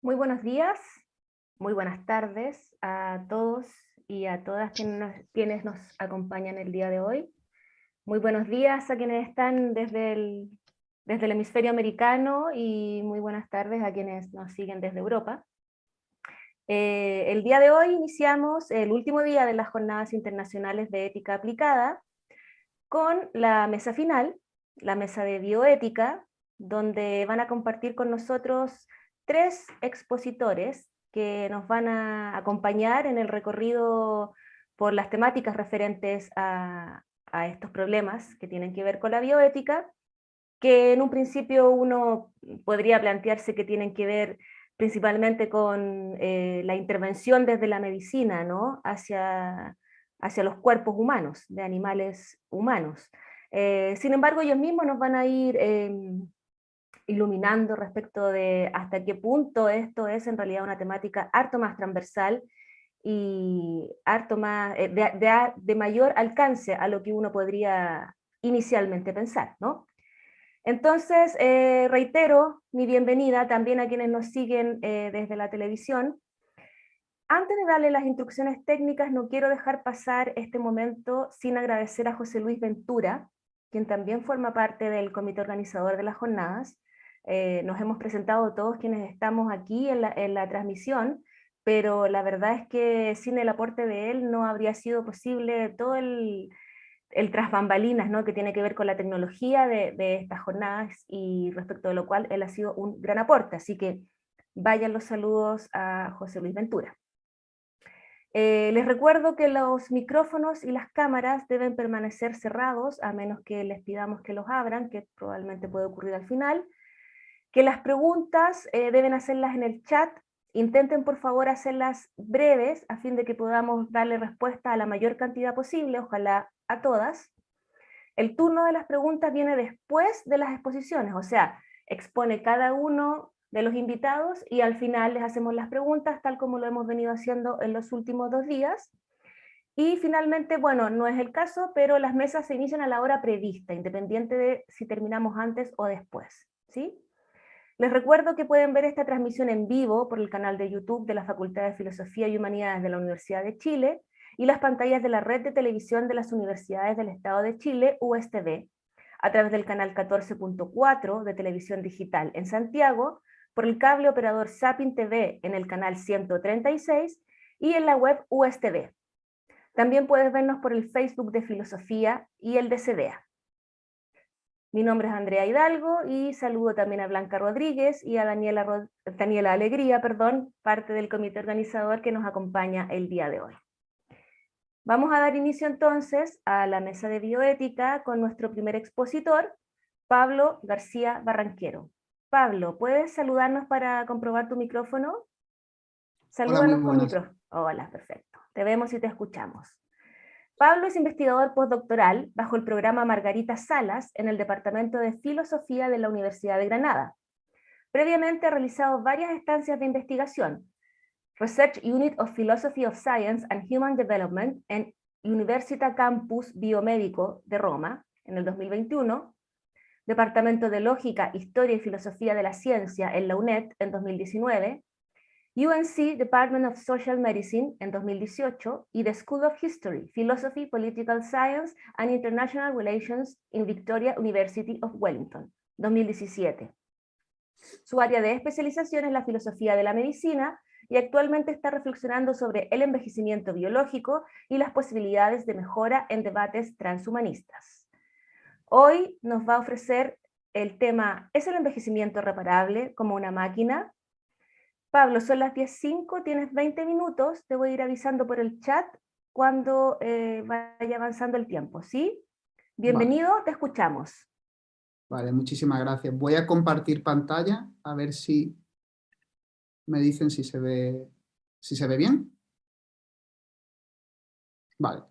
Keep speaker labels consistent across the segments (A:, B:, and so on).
A: Muy buenos días, muy buenas tardes a todos y a todas quienes nos acompañan el día de hoy. Muy buenos días a quienes están desde el hemisferio americano y muy buenas tardes a quienes nos siguen desde Europa. El día de hoy iniciamos el último día de las Jornadas Internacionales de Ética Aplicada con la mesa final, la mesa de bioética, donde van a compartir con nosotros tres expositores que nos van a acompañar en el recorrido por las temáticas referentes a estos problemas que tienen que ver con la bioética, que en un principio uno podría plantearse que tienen que ver principalmente con la intervención desde la medicina, ¿no? hacia los cuerpos humanos, de animales humanos. Sin embargo, ellos mismos nos van a ir iluminando respecto de hasta qué punto esto es en realidad una temática harto más transversal y harto más, de mayor alcance a lo que uno podría inicialmente pensar, ¿no? Entonces, reitero mi bienvenida también a quienes nos siguen desde la televisión. Antes de darle las instrucciones técnicas, no quiero dejar pasar este momento sin agradecer a José Luis Ventura, quien también forma parte del comité organizador de las jornadas. Nos hemos presentado todos quienes estamos aquí en la transmisión, pero la verdad es que sin el aporte de él no habría sido posible todo el tras bambalinas, ¿no? que tiene que ver con la tecnología de estas jornadas y respecto de lo cual él ha sido un gran aporte. Así que vayan los saludos a José Luis Ventura. Les recuerdo que los micrófonos y las cámaras deben permanecer cerrados a menos que les pidamos que los abran, que probablemente puede ocurrir al final. Que las preguntas deben hacerlas en el chat. Intenten por favor hacerlas breves a fin de que podamos darle respuesta a la mayor cantidad posible, ojalá a todas. El turno de las preguntas viene después de las exposiciones, o sea, expone cada uno de los invitados y al final les hacemos las preguntas tal como lo hemos venido haciendo en los últimos 2 días. Y finalmente, bueno, no es el caso, pero las mesas se inician a la hora prevista, independiente de si terminamos antes o después, ¿sí? Les recuerdo que pueden ver esta transmisión en vivo por el canal de YouTube de la Facultad de Filosofía y Humanidades de la Universidad de Chile y las pantallas de la red de televisión de las Universidades del Estado de Chile, USTV, a través del canal 14.4 de televisión digital en Santiago, por el cable operador Sapin TV en el canal 136 y en la web USTV. También puedes vernos por el Facebook de Filosofía y el de CDA. Mi nombre es Andrea Hidalgo y saludo también a Blanca Rodríguez y a Daniela Alegría, parte del comité organizador que nos acompaña el día de hoy. Vamos a dar inicio entonces a la mesa de bioética con nuestro primer expositor, Pablo García Barranquero. Pablo, ¿puedes saludarnos para comprobar tu micrófono?
B: Hola, muy
A: Salúdanos con
B: buenas.
A: micrófono. Hola, perfecto. Te vemos y te escuchamos. Pablo es investigador postdoctoral bajo el programa Margarita Salas en el Departamento de Filosofía de la Universidad de Granada. Previamente ha realizado varias estancias de investigación, Research Unit of Philosophy of Science and Human Development en Università Campus Biomédico de Roma en el 2021, Departamento de Lógica, Historia y Filosofía de la Ciencia en la UNED en 2019, UNC Department of Social Medicine en 2018 y The School of History, Philosophy, Political Science and International Relations in Victoria University of Wellington, 2017. Su área de especialización es la filosofía de la medicina y actualmente está reflexionando sobre el envejecimiento biológico y las posibilidades de mejora en debates transhumanistas. Hoy nos va a ofrecer el tema ¿es el envejecimiento reparable como una máquina? Pablo, son las 10:05, tienes 20 minutos, te voy a ir avisando por el chat cuando vaya avanzando el tiempo, ¿sí?
B: Vale,
A: Bienvenido, te escuchamos.
B: vale, muchísimas gracias. Voy a compartir pantalla a ver si me dicen si se ve bien. Vale.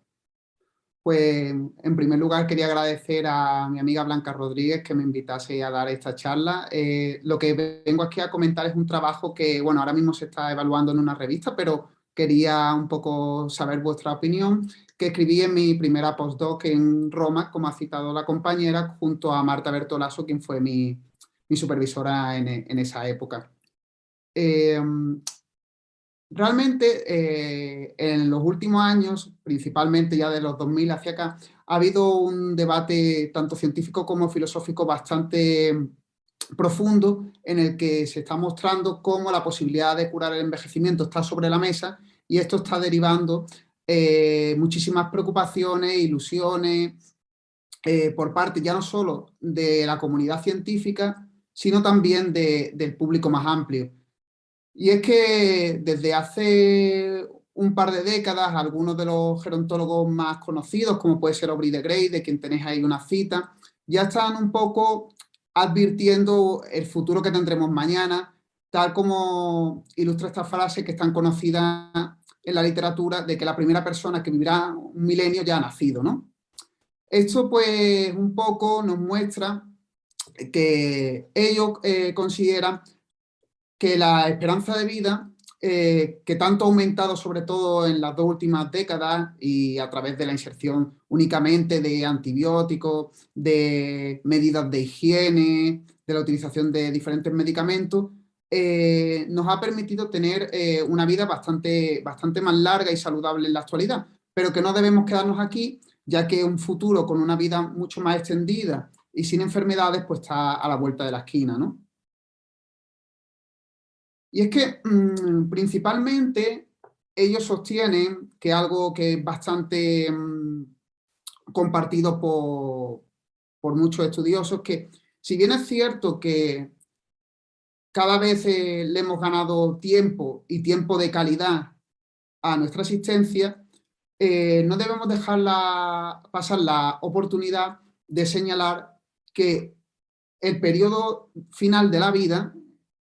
B: Pues en primer lugar quería agradecer a mi amiga Blanca Rodríguez que me invitase a dar esta charla. Lo que vengo aquí a comentar es un trabajo que, bueno, ahora mismo se está evaluando en una revista, pero quería un poco saber vuestra opinión, que escribí en mi primera postdoc en Roma, como ha citado la compañera, junto a Marta Bertolaso, quien fue mi supervisora en esa época. realmente en los últimos años, principalmente ya de los 2000 hacia acá, ha habido un debate tanto científico como filosófico bastante profundo en el que se está mostrando cómo la posibilidad de curar el envejecimiento está sobre la mesa y esto está derivando muchísimas preocupaciones, ilusiones por parte ya no solo de la comunidad científica, sino también del público más amplio. Y es que desde hace un par de décadas, algunos de los gerontólogos más conocidos, como puede ser Aubrey de Grey, de quien tenéis ahí una cita, ya están un poco advirtiendo el futuro que tendremos mañana, tal como ilustra esta frase que es tan conocida en la literatura, de que la primera persona que vivirá un milenio ya ha nacido, ¿no? Esto pues un poco nos muestra que ellos consideran que la esperanza de vida, que tanto ha aumentado sobre todo en las 2 últimas décadas y a través de la inserción únicamente de antibióticos, de medidas de higiene, de la utilización de diferentes medicamentos, nos ha permitido tener una vida bastante más larga y saludable en la actualidad, pero que no debemos quedarnos aquí, ya que un futuro con una vida mucho más extendida y sin enfermedades pues está a la vuelta de la esquina, ¿no? Y es que principalmente ellos sostienen que algo que es bastante compartido por muchos estudiosos, que si bien es cierto que cada vez le hemos ganado tiempo y tiempo de calidad a nuestra existencia, no debemos dejar pasar la oportunidad de señalar que el periodo final de la vida,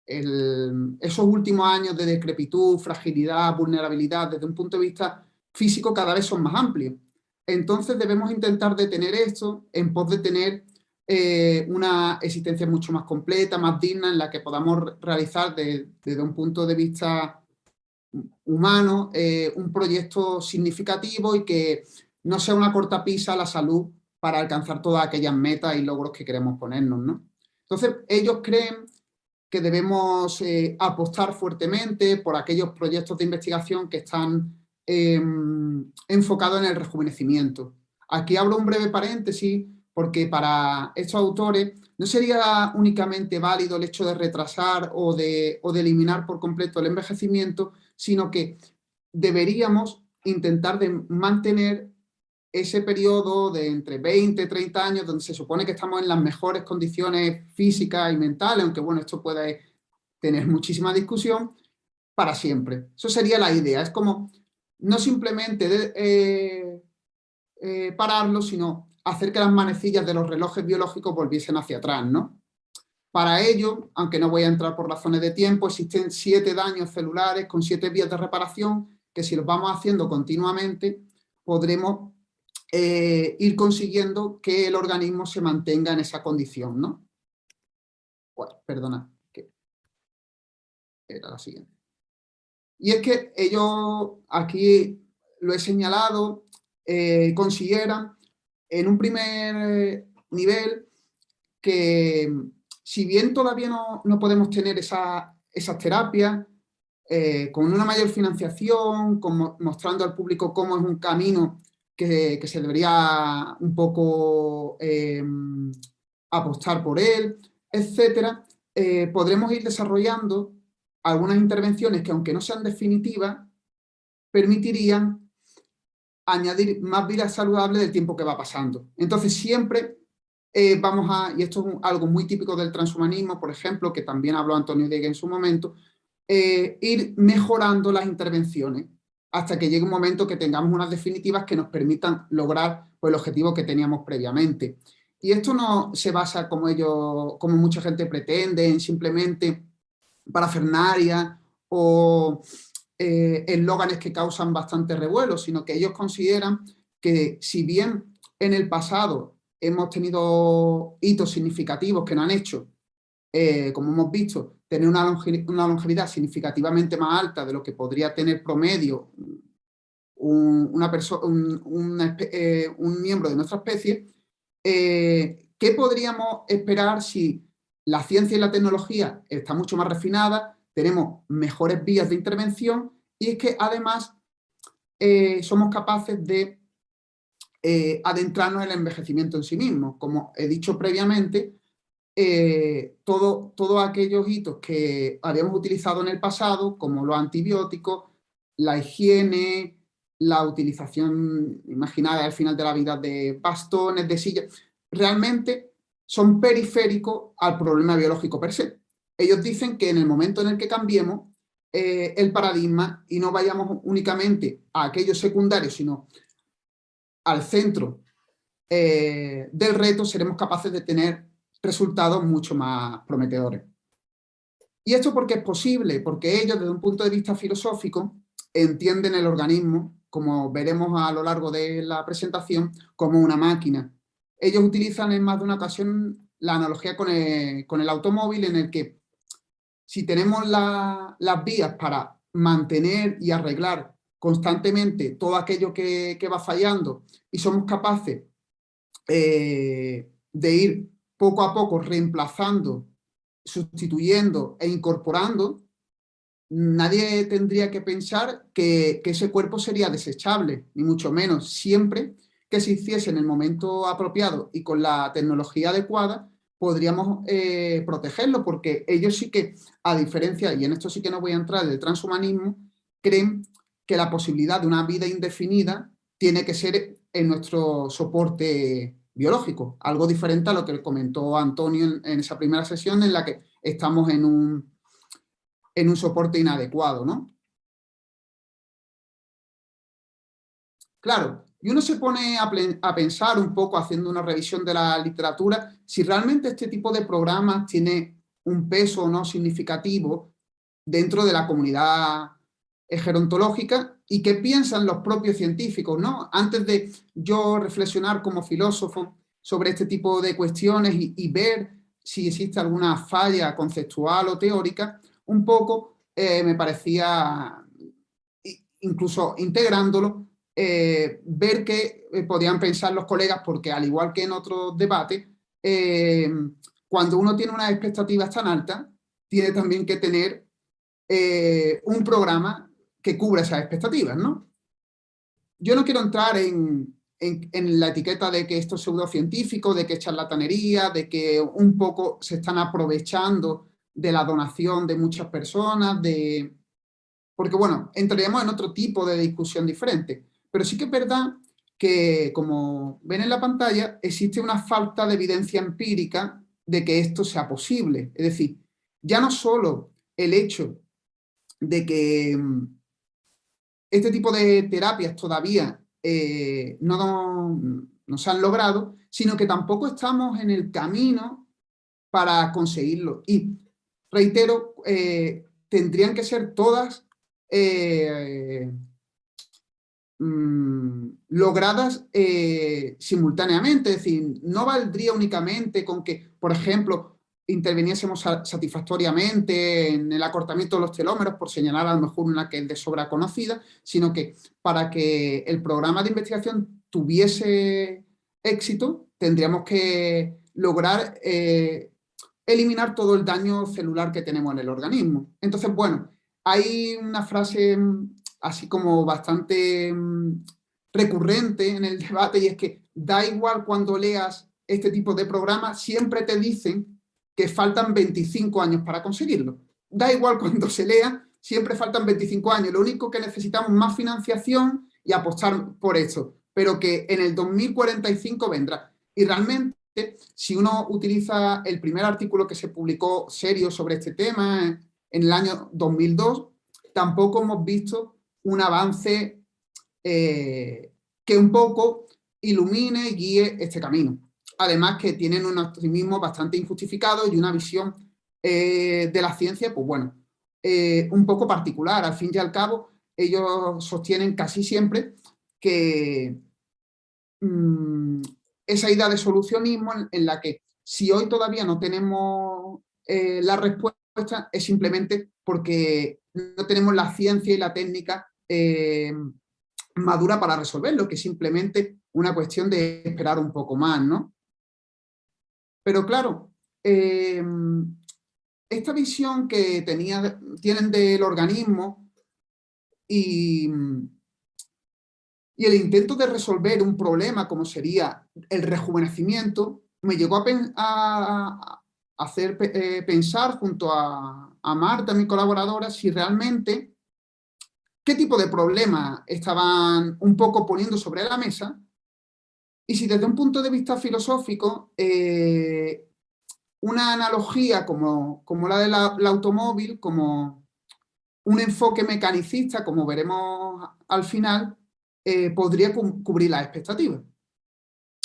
B: esos últimos años de decrepitud, fragilidad, vulnerabilidad, desde un punto de vista físico, cada vez son más amplios. Entonces debemos intentar detener esto en pos de tener una existencia mucho más completa, más digna, en la que podamos realizar desde un punto de vista humano un proyecto significativo y que no sea una cortapisa a la salud para alcanzar todas aquellas metas y logros que queremos ponernos, ¿no? Entonces, ellos creen que debemos apostar fuertemente por aquellos proyectos de investigación que están enfocados en el rejuvenecimiento. Aquí abro un breve paréntesis porque para estos autores no sería únicamente válido el hecho de retrasar o de eliminar por completo el envejecimiento, sino que deberíamos intentar de mantener ese periodo de entre 20 y 30 años donde se supone que estamos en las mejores condiciones físicas y mentales, aunque bueno, esto puede tener muchísima discusión, para siempre. Eso sería la idea. Es como no simplemente pararlo, sino hacer que las manecillas de los relojes biológicos volviesen hacia atrás, ¿no? Para ello, aunque no voy a entrar por razones de tiempo, existen 7 daños celulares con 7 vías de reparación que si los vamos haciendo continuamente podremos ir consiguiendo que el organismo se mantenga en esa condición, ¿no? Bueno, perdona, que era la siguiente. Y es que ellos, aquí lo he señalado, consideran en un primer nivel que si bien todavía no podemos tener esas terapias, con una mayor financiación, mostrando al público cómo es un camino que se debería un poco apostar por él, etcétera, podremos ir desarrollando algunas intervenciones que, aunque no sean definitivas, permitirían añadir más vida saludable del tiempo que va pasando. Entonces, siempre vamos a, y esto es algo muy típico del transhumanismo, por ejemplo, que también habló Antonio Diegue en su momento, ir mejorando las intervenciones hasta que llegue un momento que tengamos unas definitivas que nos permitan lograr pues, el objetivo que teníamos previamente. Y esto no se basa, como mucha gente pretende, en simplemente parafernalia o eslóganes que causan bastante revuelo, sino que ellos consideran que si bien en el pasado hemos tenido hitos significativos que nos han hecho, como hemos visto, tener una longevidad significativamente más alta de lo que podría tener promedio un miembro de nuestra especie, ¿qué podríamos esperar si la ciencia y la tecnología está mucho más refinada, tenemos mejores vías de intervención y es que además somos capaces de adentrarnos en el envejecimiento en sí mismo. Como he dicho previamente, todos aquellos hitos que habíamos utilizado en el pasado, como los antibióticos, la higiene, la utilización imaginaria al final de la vida de bastones, de sillas, realmente son periféricos al problema biológico per se. Ellos dicen que en el momento en el que cambiemos el paradigma y no vayamos únicamente a aquellos secundarios, sino al centro del reto, seremos capaces de tener resultados mucho más prometedores. ¿Y esto por qué es posible? Porque ellos, desde un punto de vista filosófico, entienden el organismo, como veremos a lo largo de la presentación, como una máquina. Ellos utilizan en más de una ocasión la analogía con el automóvil, en el que si tenemos las vías para mantener y arreglar constantemente todo aquello que va fallando y somos capaces de ir poco a poco reemplazando, sustituyendo e incorporando, nadie tendría que pensar que ese cuerpo sería desechable, ni mucho menos, siempre que se hiciese en el momento apropiado y con la tecnología adecuada, podríamos protegerlo, porque ellos sí que, a diferencia, y en esto sí que no voy a entrar, del transhumanismo, creen que la posibilidad de una vida indefinida tiene que ser en nuestro soporte biológico, algo diferente a lo que comentó Antonio en esa primera sesión en la que estamos en un soporte inadecuado, ¿no? Claro, y uno se pone a pensar un poco, haciendo una revisión de la literatura, si realmente este tipo de programas tiene un peso o no significativo dentro de la comunidad gerontológica y qué piensan los propios científicos, ¿no? Antes de yo reflexionar como filósofo sobre este tipo de cuestiones y ver si existe alguna falla conceptual o teórica, un poco me parecía, incluso integrándolo, ver qué podían pensar los colegas, porque al igual que en otros debates, cuando uno tiene unas expectativas tan altas, tiene también que tener un programa que cubra esas expectativas, ¿no? Yo no quiero entrar en la etiqueta de que esto es pseudocientífico, de que es charlatanería, de que un poco se están aprovechando de la donación de muchas personas, porque bueno, entraríamos en otro tipo de discusión diferente. Pero sí que es verdad que, como ven en la pantalla, existe una falta de evidencia empírica de que esto sea posible. Es decir, ya no solo el hecho de que este tipo de terapias todavía no se han logrado, sino que tampoco estamos en el camino para conseguirlo. Y reitero, tendrían que ser todas logradas simultáneamente, es decir, no valdría únicamente con que, por ejemplo, interviniésemos satisfactoriamente en el acortamiento de los telómeros, por señalar a lo mejor una que es de sobra conocida, sino que para que el programa de investigación tuviese éxito, tendríamos que lograr eliminar todo el daño celular que tenemos en el organismo. Entonces, bueno, hay una frase así como bastante recurrente en el debate, y es que da igual cuando leas este tipo de programas, siempre te dicen que faltan 25 años para conseguirlo. Da igual cuando se lea, siempre faltan 25 años. Lo único que necesitamos es más financiación y apostar por eso, pero que en el 2045 vendrá. Y realmente, si uno utiliza el primer artículo que se publicó serio sobre este tema en el año 2002, tampoco hemos visto un avance que un poco ilumine y guíe este camino. Además que tienen un optimismo bastante injustificado y una visión de la ciencia, pues bueno, un poco particular. Al fin y al cabo, ellos sostienen casi siempre que esa idea de solucionismo en la que si hoy todavía no tenemos la respuesta es simplemente porque no tenemos la ciencia y la técnica madura para resolverlo, que es simplemente una cuestión de esperar un poco más, ¿no? Pero claro, esta visión que tienen del organismo y el intento de resolver un problema como sería el rejuvenecimiento, me llegó a hacer pensar junto a Marta, mi colaboradora, si realmente qué tipo de problema estaban un poco poniendo sobre la mesa y si desde un punto de vista filosófico una analogía como la del automóvil, como un enfoque mecanicista, como veremos al final, podría cubrir las expectativas.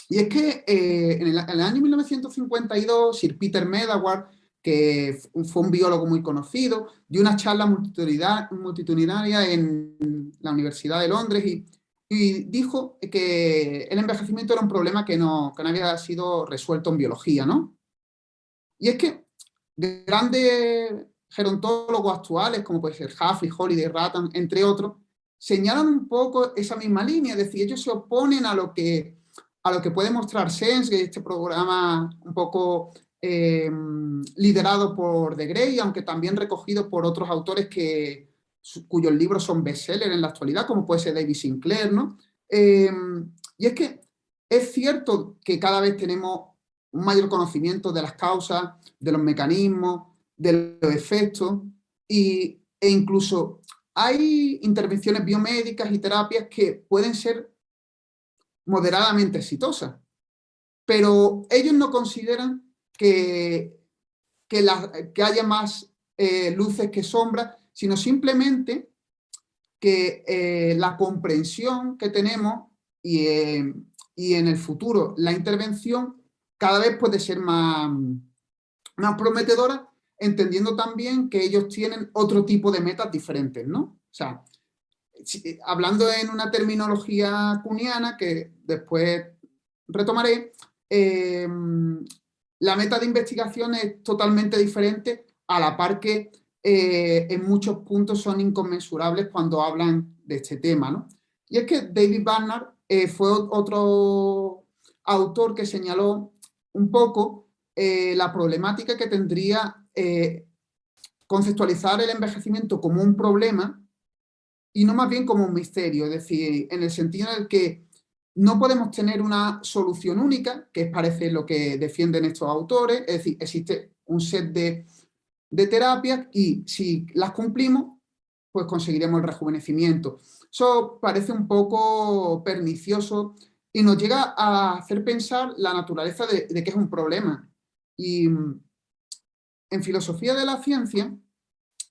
B: Y es que en el año 1952, Sir Peter Medawar, que fue un biólogo muy conocido, dio una charla multitudinaria en la Universidad de Londres y dijo que el envejecimiento era un problema que no había sido resuelto en biología, ¿no? Y es que grandes gerontólogos actuales, como puede ser Huffley, Holiday, Rattan, entre otros, señalan un poco esa misma línea, es decir, ellos se oponen a lo que puede mostrar Sense, que es este programa un poco liderado por De Grey, aunque también recogido por otros autores cuyos libros son bestsellers en la actualidad, como puede ser David Sinclair, ¿no? Y es que es cierto que cada vez tenemos un mayor conocimiento de las causas, de los mecanismos, de los efectos, e incluso hay intervenciones biomédicas y terapias que pueden ser moderadamente exitosas, pero ellos no consideran que haya más luces que sombras, sino simplemente que la comprensión que tenemos y en el futuro la intervención cada vez puede ser más prometedora, entendiendo también que ellos tienen otro tipo de metas diferentes, ¿no? O sea, hablando en una terminología kuhniana que después retomaré, la meta de investigación es totalmente diferente a la par que en muchos puntos son inconmensurables cuando hablan de este tema, ¿no? Y es que David Barnard fue otro autor que señaló un poco la problemática que tendría conceptualizar el envejecimiento como un problema y no más bien como un misterio, es decir, en el sentido en el que no podemos tener una solución única, que parece lo que defienden estos autores, es decir, existe un set de terapias y si las cumplimos, pues conseguiremos el rejuvenecimiento. Eso parece un poco pernicioso y nos llega a hacer pensar la naturaleza de que es un problema. Y en filosofía de la ciencia,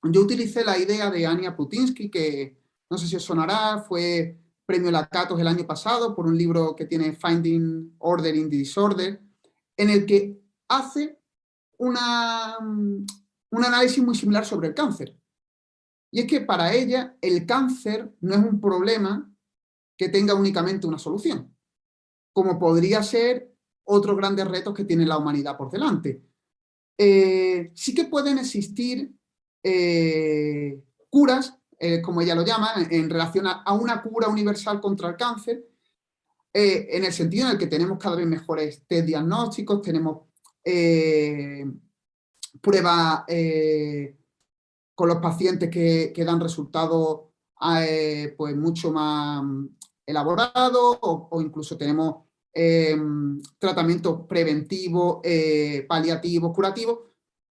B: yo utilicé la idea de Ania Putinsky, que no sé si os sonará, fue premio Lakatos el año pasado por un libro que tiene Finding Order in the Disorder, en el que hace un análisis muy similar sobre el cáncer. Y es que para ella el cáncer no es un problema que tenga únicamente una solución, como podría ser otros grandes retos que tiene la humanidad por delante. Sí que pueden existir curas, como ella lo llama, en relación a una cura universal contra el cáncer, en el sentido en el que tenemos cada vez mejores test diagnósticos, tenemos pruebas con los pacientes que dan resultados pues mucho más elaborados o incluso tenemos tratamientos preventivos, paliativos, curativos.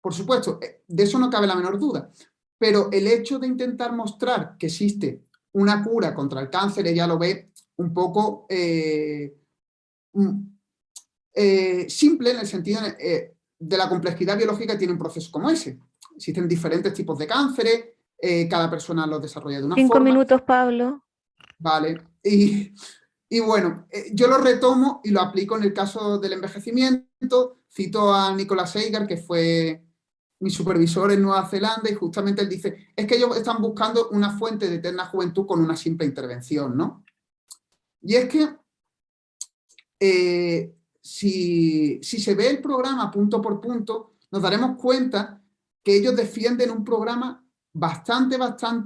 B: Por supuesto, de eso no cabe la menor duda, pero el hecho de intentar mostrar que existe una cura contra el cáncer, ella lo ve un poco simple en el sentido de la complejidad biológica que tiene un proceso como ese. Existen diferentes tipos de cánceres, cada persona los desarrolla de una
A: 5
B: forma.
A: minutos, Pablo.
B: Vale, y bueno, yo lo retomo y lo aplico en el caso del envejecimiento. Cito a Nicholas Eiger, que fue mi supervisor en Nueva Zelanda, y justamente él dice, es que ellos están buscando una fuente de eterna juventud con una simple intervención, ¿no? Y es que si se ve el programa punto por punto, nos daremos cuenta que ellos defienden un programa bastante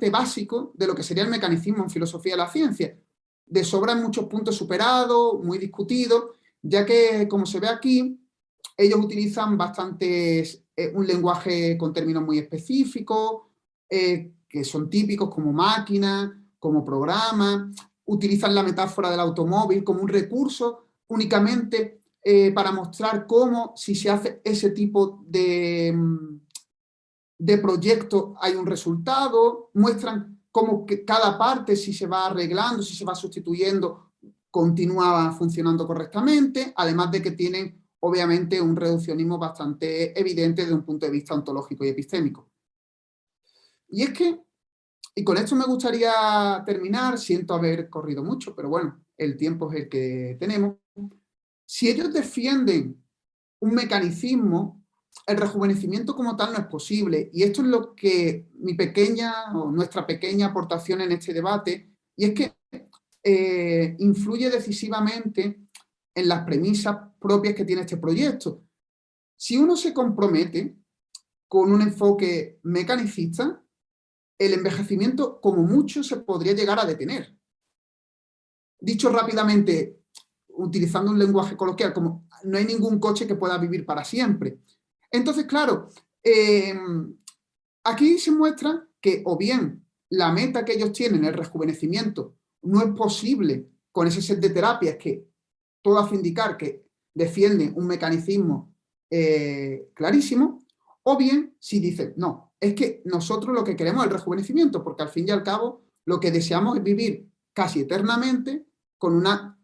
B: básico de lo que sería el mecanismo en filosofía de la ciencia. De sobra en muchos puntos superado, muy discutido, ya que, como se ve aquí, ellos utilizan un lenguaje con términos muy específicos, que son típicos como máquina, como programa, utilizan la metáfora del automóvil como un recurso únicamente para mostrar cómo si se hace ese tipo de proyecto hay un resultado, muestran cómo que cada parte, si se va arreglando, si se va sustituyendo, continúa funcionando correctamente, además de que tienen obviamente un reduccionismo bastante evidente desde un punto de vista ontológico y epistémico. Y es que, y con esto me gustaría terminar, siento haber corrido mucho, pero bueno, el tiempo es el que tenemos. Si ellos defienden un mecanismo, el rejuvenecimiento como tal no es posible. Y esto es lo que nuestra pequeña aportación en este debate, y es que influye decisivamente en las premisas propias que tiene este proyecto. Si uno se compromete con un enfoque mecanicista, el envejecimiento como mucho se podría llegar a detener. Dicho rápidamente, utilizando un lenguaje coloquial, como no hay ningún coche que pueda vivir para siempre. Entonces, claro, aquí se muestra que o bien la meta que ellos tienen, el rejuvenecimiento, no es posible con ese set de terapias que todo hace indicar que defienden un mecanismo clarísimo, o bien si dicen, no, es que nosotros lo que queremos es el rejuvenecimiento, porque al fin y al cabo lo que deseamos es vivir casi eternamente con una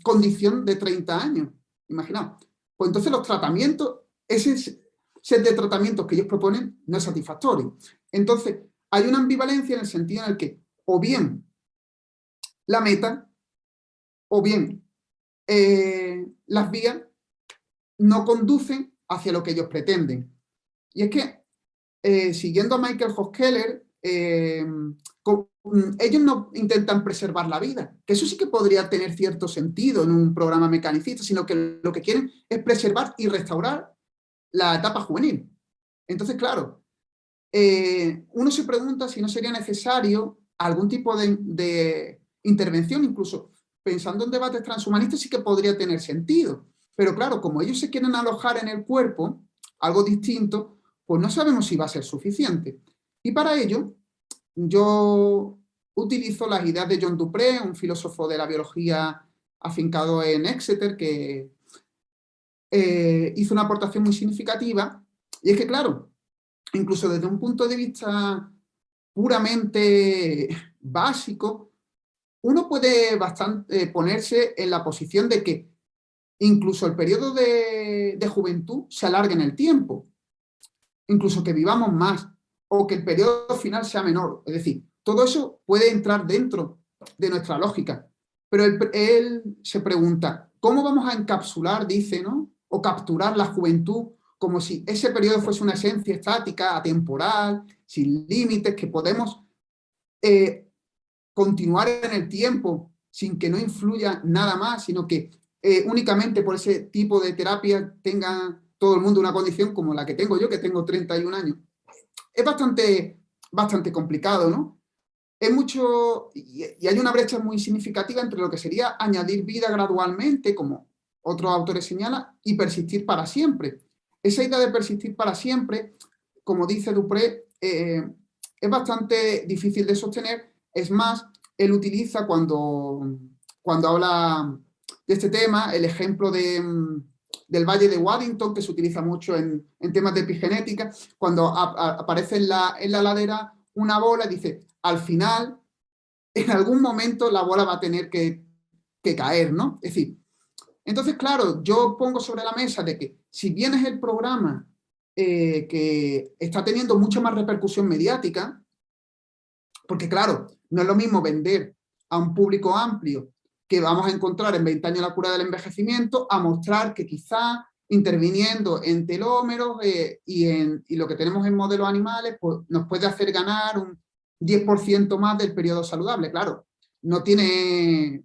B: condición de 30 años. Imaginaos. Pues entonces los tratamientos, ese set de tratamientos que ellos proponen no es satisfactorio. Entonces, hay una ambivalencia en el sentido en el que o bien la meta o bien las vías no conducen hacia lo que ellos pretenden. Y es que, siguiendo a Michael Hoskeller, ellos no intentan preservar la vida, que eso sí que podría tener cierto sentido en un programa mecanicista, sino que lo que quieren es preservar y restaurar la etapa juvenil. Entonces, claro, uno se pregunta si no sería necesario algún tipo de intervención, incluso pensando en debates transhumanistas sí que podría tener sentido. Pero claro, como ellos se quieren alojar en el cuerpo, algo distinto, pues no sabemos si va a ser suficiente. Y para ello, yo utilizo las ideas de John Dupré, un filósofo de la biología afincado en Exeter, que hizo una aportación muy significativa, y es que, claro, incluso desde un punto de vista puramente básico, uno puede ponerse en la posición de que incluso el periodo de juventud se alargue en el tiempo, incluso que vivamos más, o que el periodo final sea menor. Es decir, todo eso puede entrar dentro de nuestra lógica. Pero él se pregunta, ¿cómo vamos a encapsular, dice, ¿no? O capturar la juventud como si ese periodo fuese una esencia estática, atemporal, sin límites, que podemos continuar en el tiempo sin que no influya nada más, sino que únicamente por ese tipo de terapia tenga todo el mundo una condición como la que tengo yo, que tengo 31 años. Es bastante complicado, ¿no? Es mucho, y hay una brecha muy significativa entre lo que sería añadir vida gradualmente, como otros autores señalan, y persistir para siempre. Esa idea de persistir para siempre, como dice Dupré, es bastante difícil de sostener. Es más, él utiliza cuando habla de este tema el ejemplo del Valle de Waddington, que se utiliza mucho en temas de epigenética, cuando aparece en la ladera una bola y dice, al final, en algún momento la bola va a tener que caer, ¿no? Es decir, entonces, claro, yo pongo sobre la mesa de que si bien es el programa que está teniendo mucha más repercusión mediática, porque claro, no es lo mismo vender a un público amplio que vamos a encontrar en 20 años la cura del envejecimiento, a mostrar que quizá interviniendo en telómeros y lo que tenemos en modelos animales, pues nos puede hacer ganar un 10% más del periodo saludable. Claro, no tiene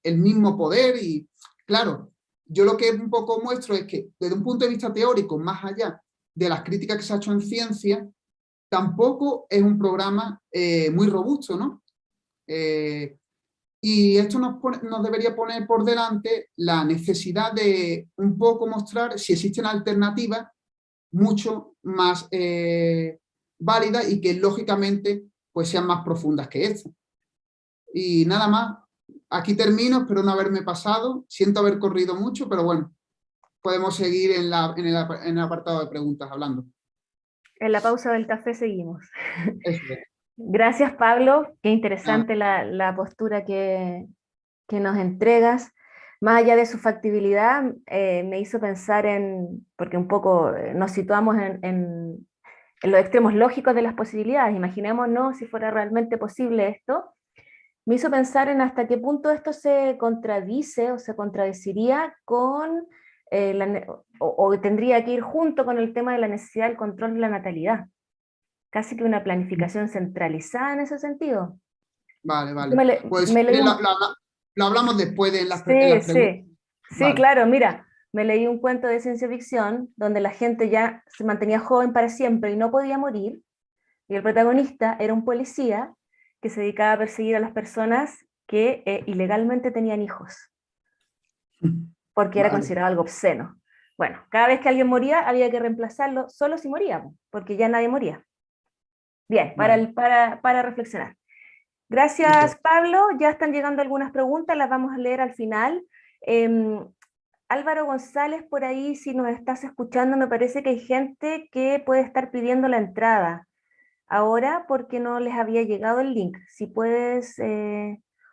B: el mismo poder y, claro, yo lo que un poco muestro es que desde un punto de vista teórico, más allá de las críticas que se ha hecho en ciencia, tampoco es un programa muy robusto, ¿no? Y esto nos debería poner por delante la necesidad de un poco mostrar si existen alternativas mucho más válidas y que lógicamente pues sean más profundas que esta. Y nada más, aquí termino, espero no haberme pasado, siento haber corrido mucho, pero bueno, podemos seguir en el apartado de preguntas hablando.
A: En la pausa del café seguimos.
B: Eso es.
A: Gracias, Pablo. Qué
B: Nada,
A: interesante la postura que nos entregas. Más allá de su factibilidad, me hizo pensar porque un poco nos situamos en los extremos lógicos de las posibilidades. Imaginémonos si fuera realmente posible esto. Me hizo pensar en hasta qué punto esto se contradice o se contradeciría con, o tendría que ir junto con el tema de la necesidad del control de la natalidad. Casi que una planificación centralizada en ese sentido.
B: vale,
A: Yo
B: vale. Pues si
A: me leí
B: quieres
A: un...
B: lo hablamos después en
A: Sí,
B: las preguntas.
A: sí, sí,
B: Vale.
A: claro, mira, me leí un cuento de ciencia ficción donde la gente ya se mantenía joven para siempre y no podía morir, y el protagonista era un policía que se dedicaba a perseguir a las personas que ilegalmente tenían hijos, porque era
B: Vale.
A: considerado algo obsceno. Bueno, cada vez que alguien moría había que reemplazarlo solo si moría, porque ya nadie moría. Bien,
B: Vale.
A: para reflexionar.
B: Muchas
A: Gracias, Pablo. Ya están llegando algunas preguntas, las vamos a leer al final. Eh, Álvaro González, por ahí, si nos estás escuchando, me parece que hay gente que puede estar pidiendo la entrada ahora porque no les había llegado el link. Si puedes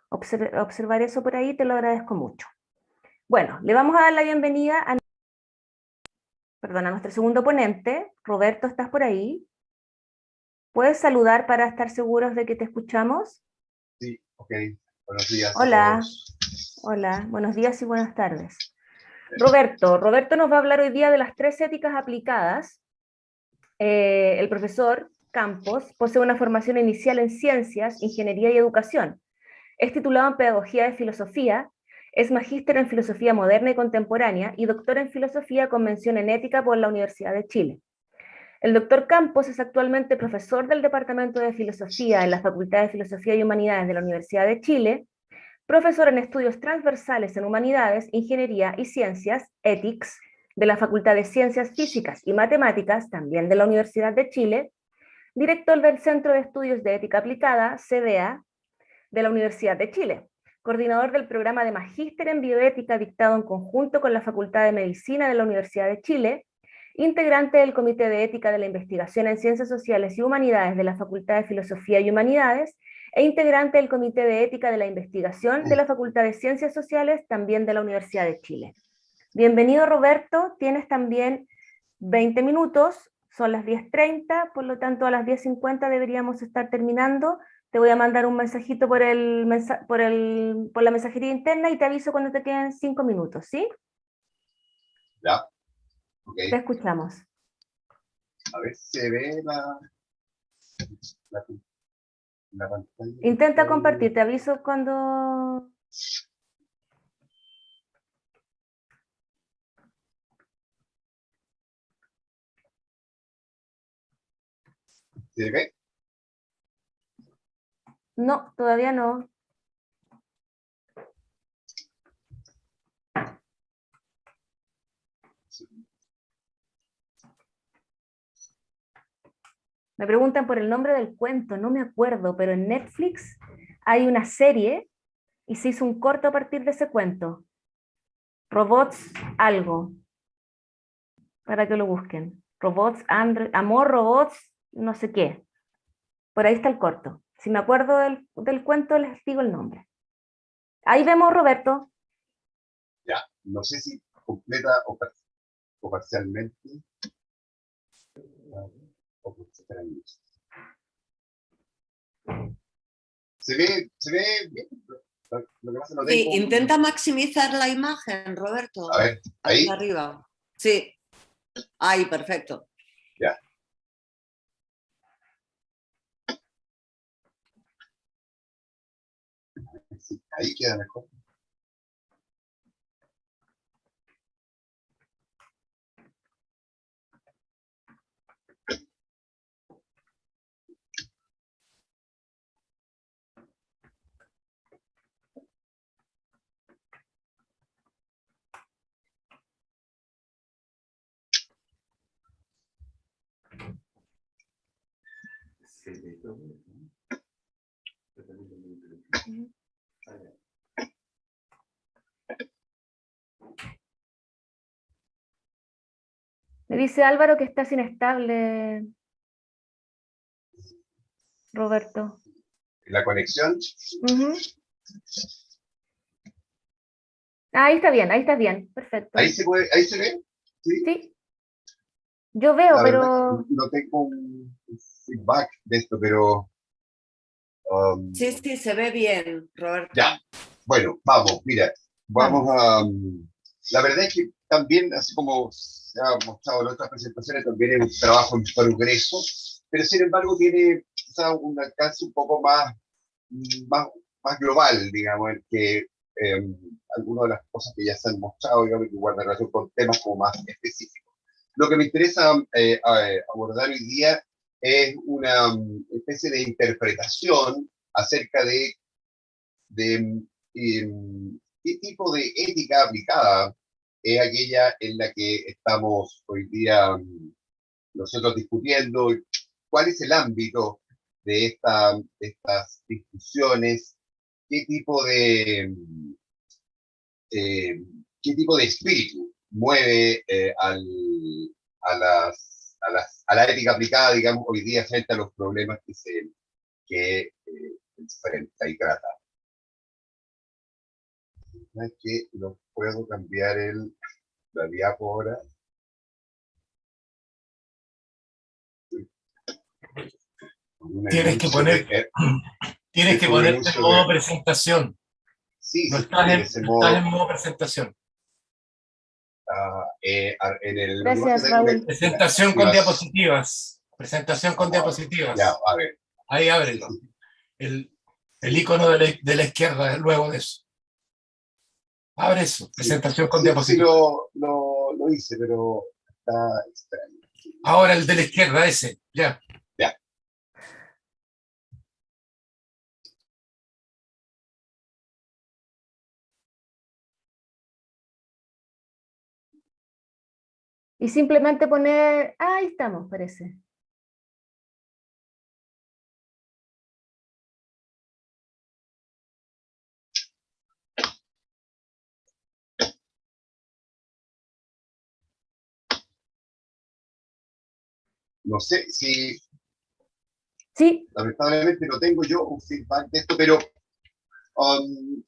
A: observar eso por ahí, te lo agradezco mucho. Bueno, le vamos a dar la bienvenida a nuestro segundo ponente. Roberto, ¿estás por ahí? ¿Puedes saludar para estar seguros de que te escuchamos?
C: Sí, ok. Buenos días a
A: Hola,
C: todos.
A: hola, buenos días y buenas tardes. Roberto nos va a hablar hoy día de las 3 éticas aplicadas. El profesor Campos posee una formación inicial en ciencias, ingeniería y educación. Es titulado en pedagogía de filosofía, es magíster en filosofía moderna y contemporánea y doctor en filosofía con mención en ética por la Universidad de Chile. El doctor Campos es actualmente profesor del Departamento de Filosofía en la Facultad de Filosofía y Humanidades de la Universidad de Chile, profesor en estudios transversales en Humanidades, Ingeniería y Ciencias, Ethics, de la Facultad de Ciencias Físicas y Matemáticas, también de la Universidad de Chile, director del Centro de Estudios de Ética Aplicada, CDA, de la Universidad de Chile, coordinador del programa de Magíster en Bioética dictado en conjunto con la Facultad de Medicina de la Universidad de Chile, integrante del Comité de Ética de la Investigación en Ciencias Sociales y Humanidades de la Facultad de Filosofía y Humanidades, e integrante del Comité de Ética de la Investigación de la Facultad de Ciencias Sociales, también de la Universidad de Chile. Bienvenido, Roberto, tienes también 20 minutos, son las 10:30, por lo tanto a las 10:50 deberíamos estar terminando. Te voy a mandar un mensajito por la mensajería interna y te aviso cuando te queden 5 minutos, ¿sí?
C: Ya, ok.
A: Te escuchamos.
C: A ver si se ve la, la pantalla.
A: Intenta compartir, te aviso cuando...
C: ¿Se ve?
A: No, todavía no. Me preguntan por el nombre del cuento, no me acuerdo, pero en Netflix hay una serie y se hizo un corto a partir de ese cuento. Robots algo, para que lo busquen. Amor, robots, no sé qué. Por ahí está el corto. Si me acuerdo del cuento, les digo el nombre. Ahí vemos, Roberto.
C: Ya, no sé si completa o parcialmente. O parcialmente. Se ve bien. Lo que pasa no
D: Sí,
C: tengo.
D: intenta maximizar la imagen, Roberto.
C: A ver, ahí.
D: Hacia arriba. Sí. Ahí, perfecto.
C: Ya. Sí, ahí queda mejor.
A: Me dice Álvaro que estás inestable, Roberto.
C: La conexión,
A: Ujú. Ahí está bien, perfecto.
C: ahí se ve. Sí.
A: Sí, yo veo,
C: La verdad
A: pero
C: que no tengo un feedback de esto, pero
D: Sí, sí, se ve bien, Roberto.
C: ya. Bueno, vamos, mira, vamos a... la verdad es que también, así como se ha mostrado en otras presentaciones, también es un trabajo en progreso, pero sin embargo tiene quizá un alcance un poco más, más global, digamos, en que algunas de las cosas que ya se han mostrado, digamos, que guardan relación con temas como más específicos. Lo que me interesa abordar hoy día es una especie de interpretación acerca de qué tipo de ética aplicada es aquella en la que estamos hoy día nosotros discutiendo, cuál es el ámbito de estas discusiones, qué tipo eh, qué tipo de espíritu mueve a la ética aplicada, digamos, hoy día frente a los problemas que enfrenta y trata. Es que no puedo cambiar la diapo ahora.
E: Tienes que poner, tienes que ponerte en modo presentación.
C: Sí,
E: No
C: sí,
E: estás
C: en
E: en,
C: ese
E: no estás en
C: modo.
E: modo presentación.
C: Lo que pasa es
A: gracias,
C: que tengo
A: Raúl.
E: Presentación con diapositivas. Presentación con
C: Ya,
E: diapositivas.
C: a ver.
E: Ahí ábrelo. El icono de la izquierda, luego de eso. Abre eso. Presentación con
C: Sí,
E: diapositivas.
C: lo hice, pero está extraño.
E: Ahora el de la izquierda, ese. Ya.
C: Ya.
A: Y simplemente poner, ahí estamos, parece.
C: No sé si,
A: Sí,
C: lamentablemente no tengo yo un feedback de esto, pero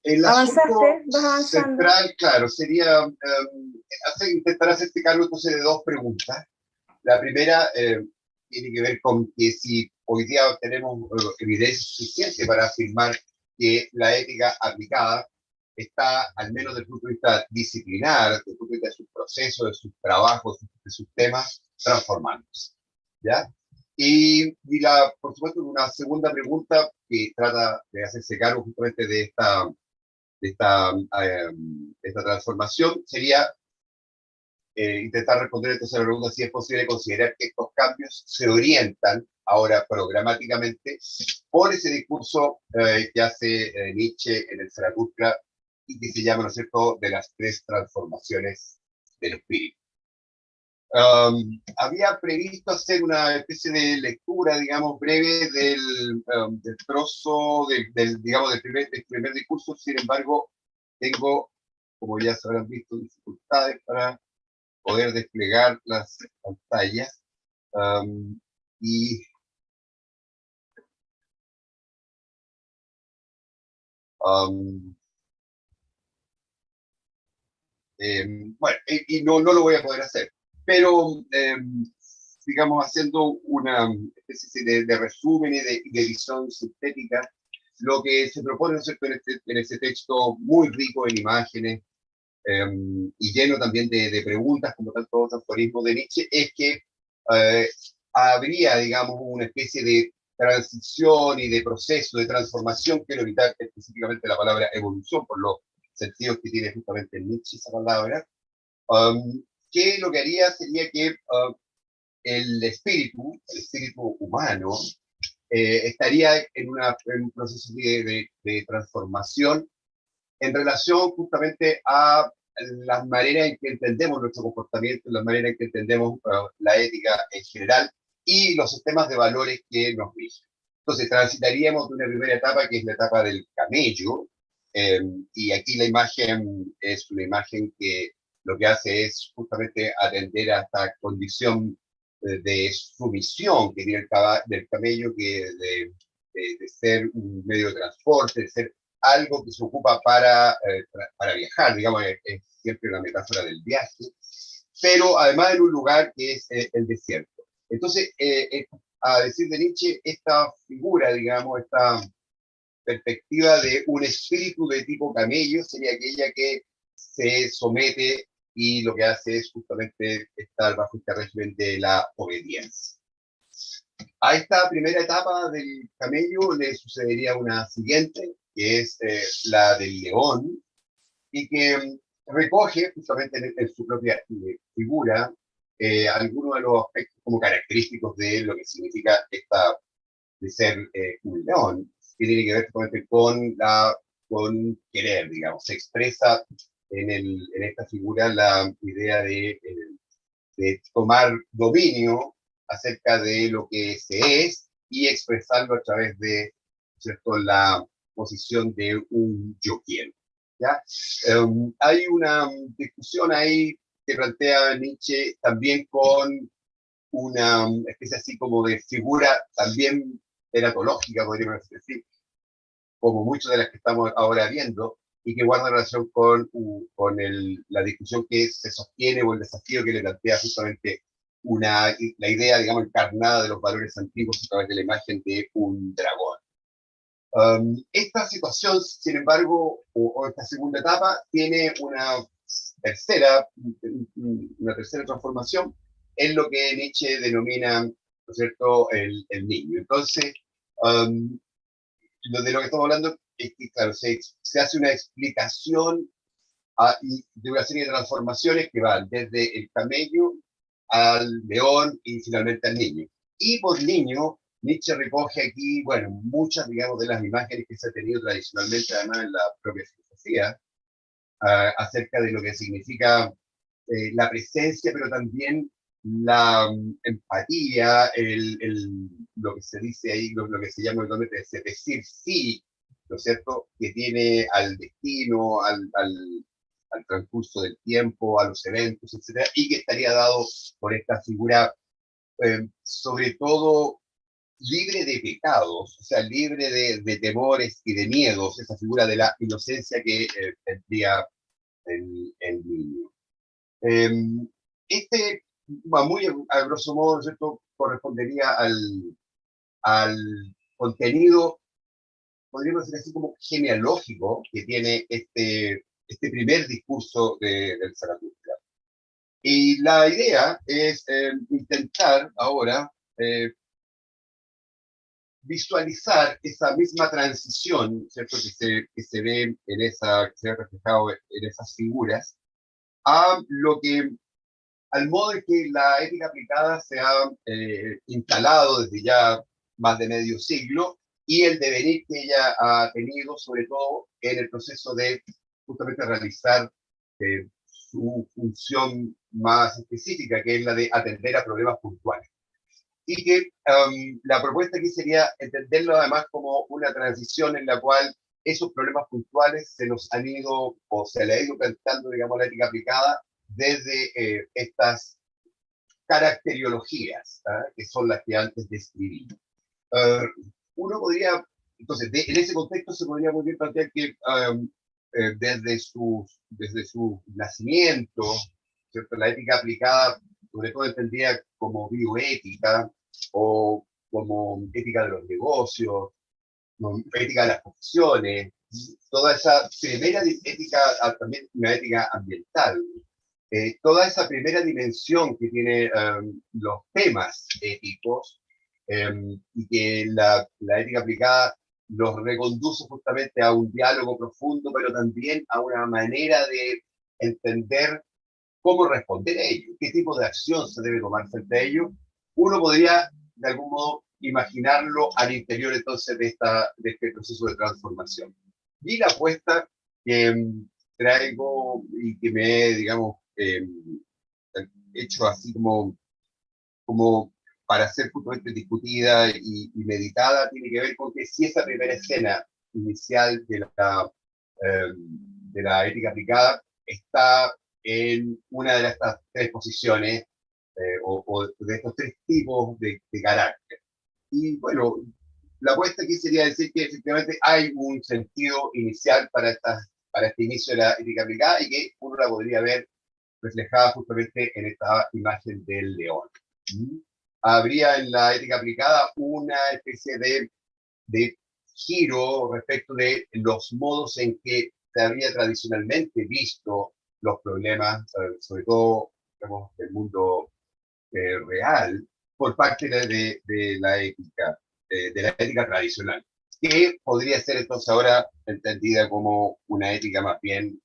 C: el asunto
A: avanzaste, vas avanzando.
C: central, claro, sería intentar hacerte cargo entonces de dos preguntas. La primera tiene que ver con que si hoy día tenemos evidencia suficiente para afirmar que la ética aplicada está, al menos desde el punto de vista disciplinar, desde el punto de vista de sus procesos, de sus trabajos, de sus temas, transformándose. ¿Ya? Por supuesto, una segunda pregunta que trata de hacerse cargo justamente de esta, de esta transformación sería intentar responder entonces a la pregunta si es posible considerar que estos cambios se orientan ahora programáticamente por ese discurso que hace Nietzsche en el Zaratustra y que se llama, ¿no es cierto?, de las tres transformaciones del espíritu. Había previsto hacer una especie de lectura, digamos, breve del trozo, digamos, del primer discurso. Sin embargo, tengo, como ya se habrán visto, dificultades para poder desplegar las pantallas. Y um, bueno, y no lo voy a poder hacer. Pero, digamos, haciendo una especie de resumen y de visión sintética, lo que se propone, ¿no es cierto?, en este texto muy rico en imágenes y lleno también de preguntas, como tantos otros aforismos de Nietzsche, es que eh, habría, digamos, una especie de transición y de proceso de transformación, quiero evitar específicamente la palabra evolución, por los sentidos que tiene justamente Nietzsche esa palabra, que lo que haría sería que el espíritu humano, estaría en un proceso de transformación en relación justamente a las maneras en que entendemos nuestro comportamiento, las maneras en que entendemos la ética en general y los sistemas de valores que nos rigen. Entonces transitaríamos de una primera etapa que es la etapa del camello, y aquí la imagen es una imagen que lo que hace es justamente atender a esta condición de sumisión que tiene del camello, que de ser un medio de transporte, de ser algo que se ocupa para viajar, digamos, es siempre una metáfora del viaje, pero además en un lugar que es el desierto. Entonces, a decir de Nietzsche, esta figura, digamos, esta perspectiva de un espíritu de tipo camello sería aquella que se somete y lo que hace es justamente estar bajo este régimen de la obediencia. A esta primera etapa del camello le sucedería una siguiente, que es la del león, y que recoge justamente en su propia figura algunos de los aspectos como característicos de lo que significa esta de ser un león, que tiene que ver justamente con querer, digamos. Se expresa en esta figura la idea de tomar dominio acerca de lo que se es y expresarlo a través de, ¿cierto?, la posición de un yo quiero. ¿Ya? Hay una discusión ahí que plantea Nietzsche también con una especie así como de figura también teratológica, podríamos decir, como muchas de las que estamos ahora viendo, y que guarda relación con la discusión que se sostiene o el desafío que le plantea justamente la idea, digamos, encarnada de los valores antiguos a través de la imagen de un dragón. Esta situación, sin embargo, o esta segunda etapa, tiene tercera, una tercera transformación en lo que Nietzsche denomina, ¿no es cierto?, el niño. Entonces, de lo que estamos hablando es que, claro, se hace una explicación de una serie de transformaciones que van desde el camello al león y finalmente al niño. Y por niño, Nietzsche recoge aquí, bueno, muchas, digamos, de las imágenes que se ha tenido tradicionalmente, además en la propia filosofía, acerca de lo que significa la presencia, pero también la empatía, lo que se dice ahí, lo que se llama el decir sí, ¿no es cierto?, que tiene al destino, al transcurso del tiempo, a los eventos, etcétera, y que estaría dado por esta figura, sobre todo libre de pecados, o sea, libre de temores y de miedos, esa figura de la inocencia que tendría el niño. Este, muy a grosso modo, ¿cierto?, correspondería al contenido, podríamos decir así, como genealógico que tiene este primer discurso del Zaratustra. Y la idea es intentar ahora visualizar esa misma transición, ¿cierto?, que se ve que se ve reflejado en esas figuras, a al modo en que la ética aplicada se ha instalado desde ya más de medio siglo, y el devenir que ella ha tenido, sobre todo en el proceso de justamente realizar su función más específica, que es la de atender a problemas puntuales. Y que la propuesta aquí sería entenderlo además como una transición en la cual esos problemas puntuales se nos han ido, o se le ha ido planteando, digamos, la ética aplicada desde estas caracteriologías, que son las que antes describí. Uno podría, entonces, en ese contexto se podría muy bien plantear que desde su nacimiento, ¿cierto?, la ética aplicada, sobre todo entendida como bioética o como ética de los negocios, ética de las profesiones, toda esa primera ética, también una ética ambiental, toda esa primera dimensión que tiene los temas éticos, y que la ética aplicada los reconduce justamente a un diálogo profundo, pero también a una manera de entender cómo responder a ello, qué tipo de acción se debe tomar frente a ello. Uno podría, de algún modo, imaginarlo al interior entonces de este proceso de transformación. Y la apuesta que traigo y que me he, digamos, hecho así como para ser justamente discutida y meditada, tiene que ver con que si esa primera escena inicial de la ética aplicada está en una de estas tres posiciones o de estos tres tipos de carácter. Y bueno, la apuesta aquí sería decir que efectivamente hay un sentido inicial para este inicio de la ética aplicada y que uno la podría ver reflejada justamente en esta imagen del león. Habría en la ética aplicada una especie de giro respecto de los modos en que se había tradicionalmente visto los problemas, sobre todo digamos, del mundo real, por parte de la ética, de la ética tradicional, que podría ser entonces ahora entendida como una ética más bien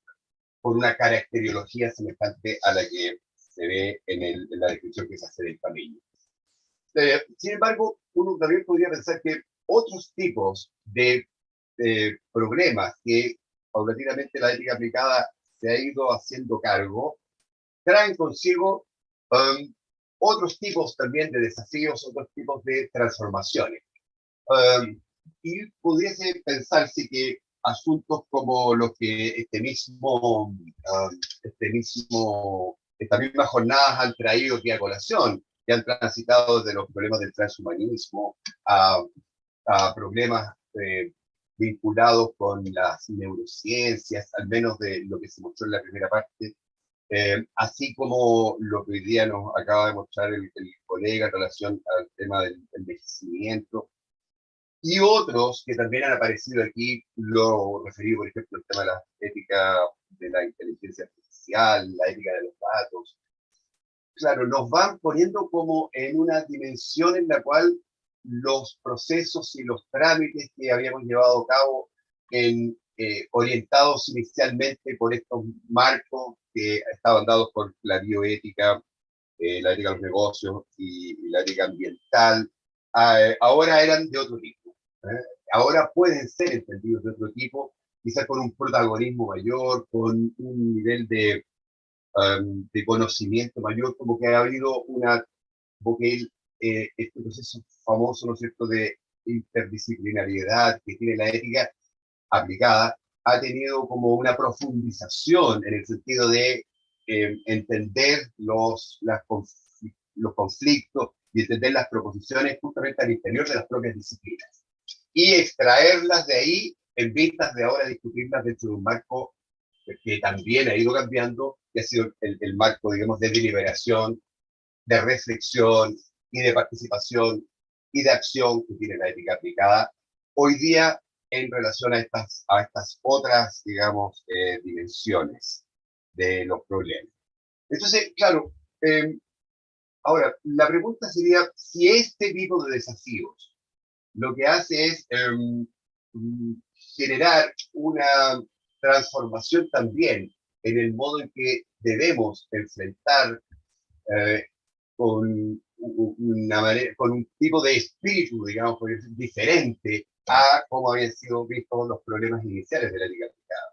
C: con una caracteriología semejante a la que se ve en la descripción que se hace del camino. Sin embargo, uno también podría pensar que otros tipos de problemas que paulatinamente la ética aplicada se ha ido haciendo cargo, traen consigo otros tipos también de desafíos, otros tipos de transformaciones. Y pudiese pensarse que asuntos como los que estas mismas jornadas han traído aquí a colación, que han transitado desde los problemas del transhumanismo a problemas vinculados con las neurociencias, al menos de lo que se mostró en la primera parte, así como lo que hoy día nos acaba de mostrar el colega en relación al tema del envejecimiento, y otros que también han aparecido aquí, lo referido, por ejemplo, al tema de la ética de la inteligencia artificial, la ética de los datos. Claro, nos van poniendo como en una dimensión en la cual los procesos y los trámites que habíamos llevado a cabo orientados inicialmente por estos marcos que estaban dados por la bioética, la ética de los negocios y la ética ambiental, ahora eran de otro tipo. Ahora pueden ser entendidos de otro tipo, quizás con un protagonismo mayor, con un nivel de conocimiento mayor, como que ha habido como que este proceso famoso, ¿no es cierto?, de interdisciplinariedad que tiene la ética aplicada, ha tenido como una profundización en el sentido de entender los conflictos y entender las proposiciones justamente al interior de las propias disciplinas y extraerlas de ahí en vistas de ahora discutirlas dentro de un marco que también ha ido cambiando, que ha sido el marco, digamos, de deliberación, de reflexión y de participación y de acción que tiene la ética aplicada hoy día en relación a estas otras, digamos, dimensiones de los problemas. Entonces, claro, ahora, la pregunta sería si este tipo de desafíos lo que hace es generar una transformación también en el modo en que debemos enfrentar con con un tipo de espíritu, digamos, diferente a cómo habían sido vistos los problemas iniciales de la ética aplicada.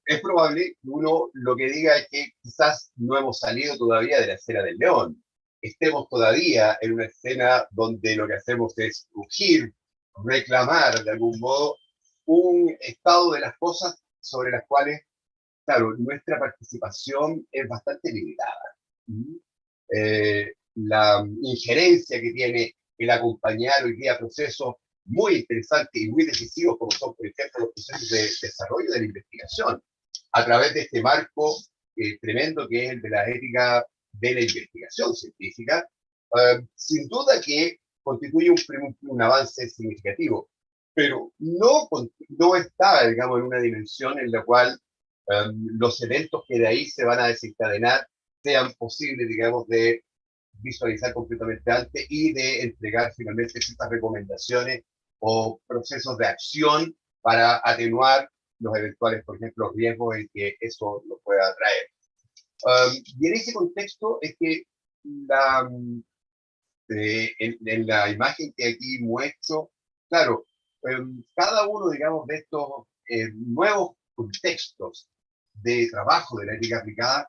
C: Es probable que uno lo que diga es que quizás no hemos salido todavía de la escena del león, estemos todavía en una escena donde lo que hacemos es rugir, reclamar de algún modo un estado de las cosas sobre las cuales, claro, nuestra participación es bastante limitada. La injerencia que tiene el acompañar hoy día procesos muy interesantes y muy decisivos, como son, por ejemplo, los procesos de desarrollo de la investigación, a través de este marco tremendo que es el de la ética de la investigación científica, sin duda que constituye un avance significativo, pero no está, digamos, en una dimensión en la cual los eventos que de ahí se van a desencadenar sean posibles, digamos, de visualizar completamente antes y de entregar finalmente ciertas recomendaciones o procesos de acción para atenuar los eventuales, por ejemplo, riesgos en que eso lo pueda traer. Y en ese contexto es que en la imagen que aquí muestro, claro, cada uno, digamos, de estos nuevos contextos de trabajo de la ética aplicada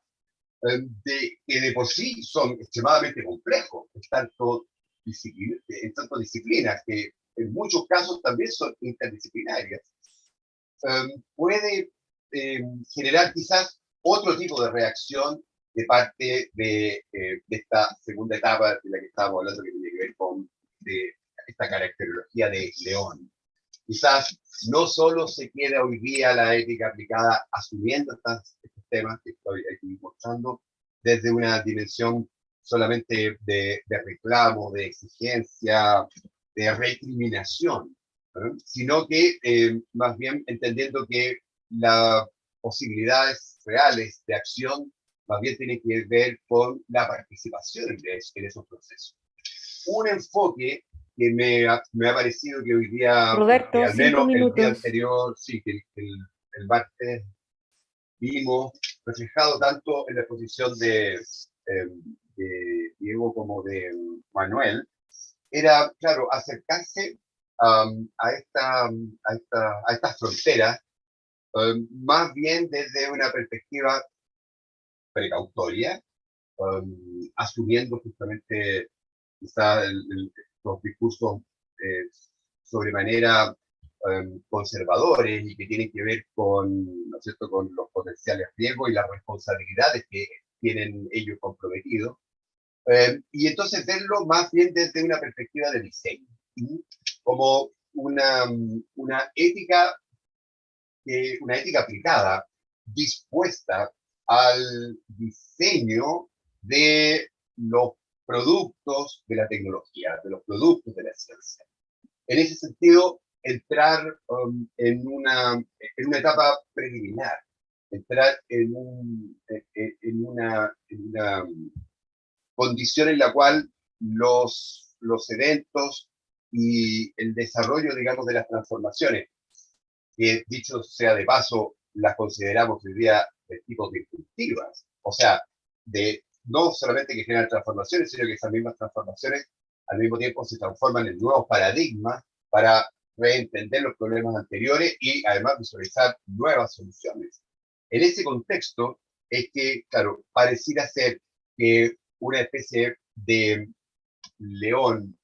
C: que de por sí son extremadamente complejos, en tanto disciplinas que en muchos casos también son interdisciplinarias, puede generar quizás otro tipo de reacción de parte de esta segunda etapa de la que estábamos hablando, que tiene que ver con esta caracterología de León. Quizás no solo se queda hoy día la ética aplicada asumiendo estos temas que estoy aquí mostrando desde una dimensión solamente de reclamo, de exigencia, de recriminación, ¿no? Sino que más bien entendiendo que las posibilidades reales de acción más bien tienen que ver con la participación en esos procesos. Un enfoque que me ha parecido que hoy día,
A: Roberto,
C: al
A: 5
C: menos el día
A: minutos.
C: anterior, sí, que el martes vimos reflejado tanto en la exposición de Diego como de Manuel, era, claro, acercarse a esta frontera más bien desde una perspectiva precautoria, asumiendo justamente quizá los discursos sobremanera conservadores y que tienen que ver con, ¿no es cierto?, con los potenciales riesgos y las responsabilidades que tienen ellos comprometidos. Y entonces verlo más bien desde una perspectiva de diseño, ¿sí? Como una ética aplicada, dispuesta al diseño de los productos de la tecnología, de los productos de la ciencia. En ese sentido, entrar en una etapa preliminar, entrar en una condición en la cual los eventos y el desarrollo, digamos, de las transformaciones, que dicho sea de paso, las consideramos hoy día de tipo disruptivas, o sea, de no solamente que generan transformaciones, sino que esas mismas transformaciones al mismo tiempo se transforman en nuevos paradigmas para reentender los problemas anteriores y además visualizar nuevas soluciones. En ese contexto es que, claro, pareciera ser que una especie de león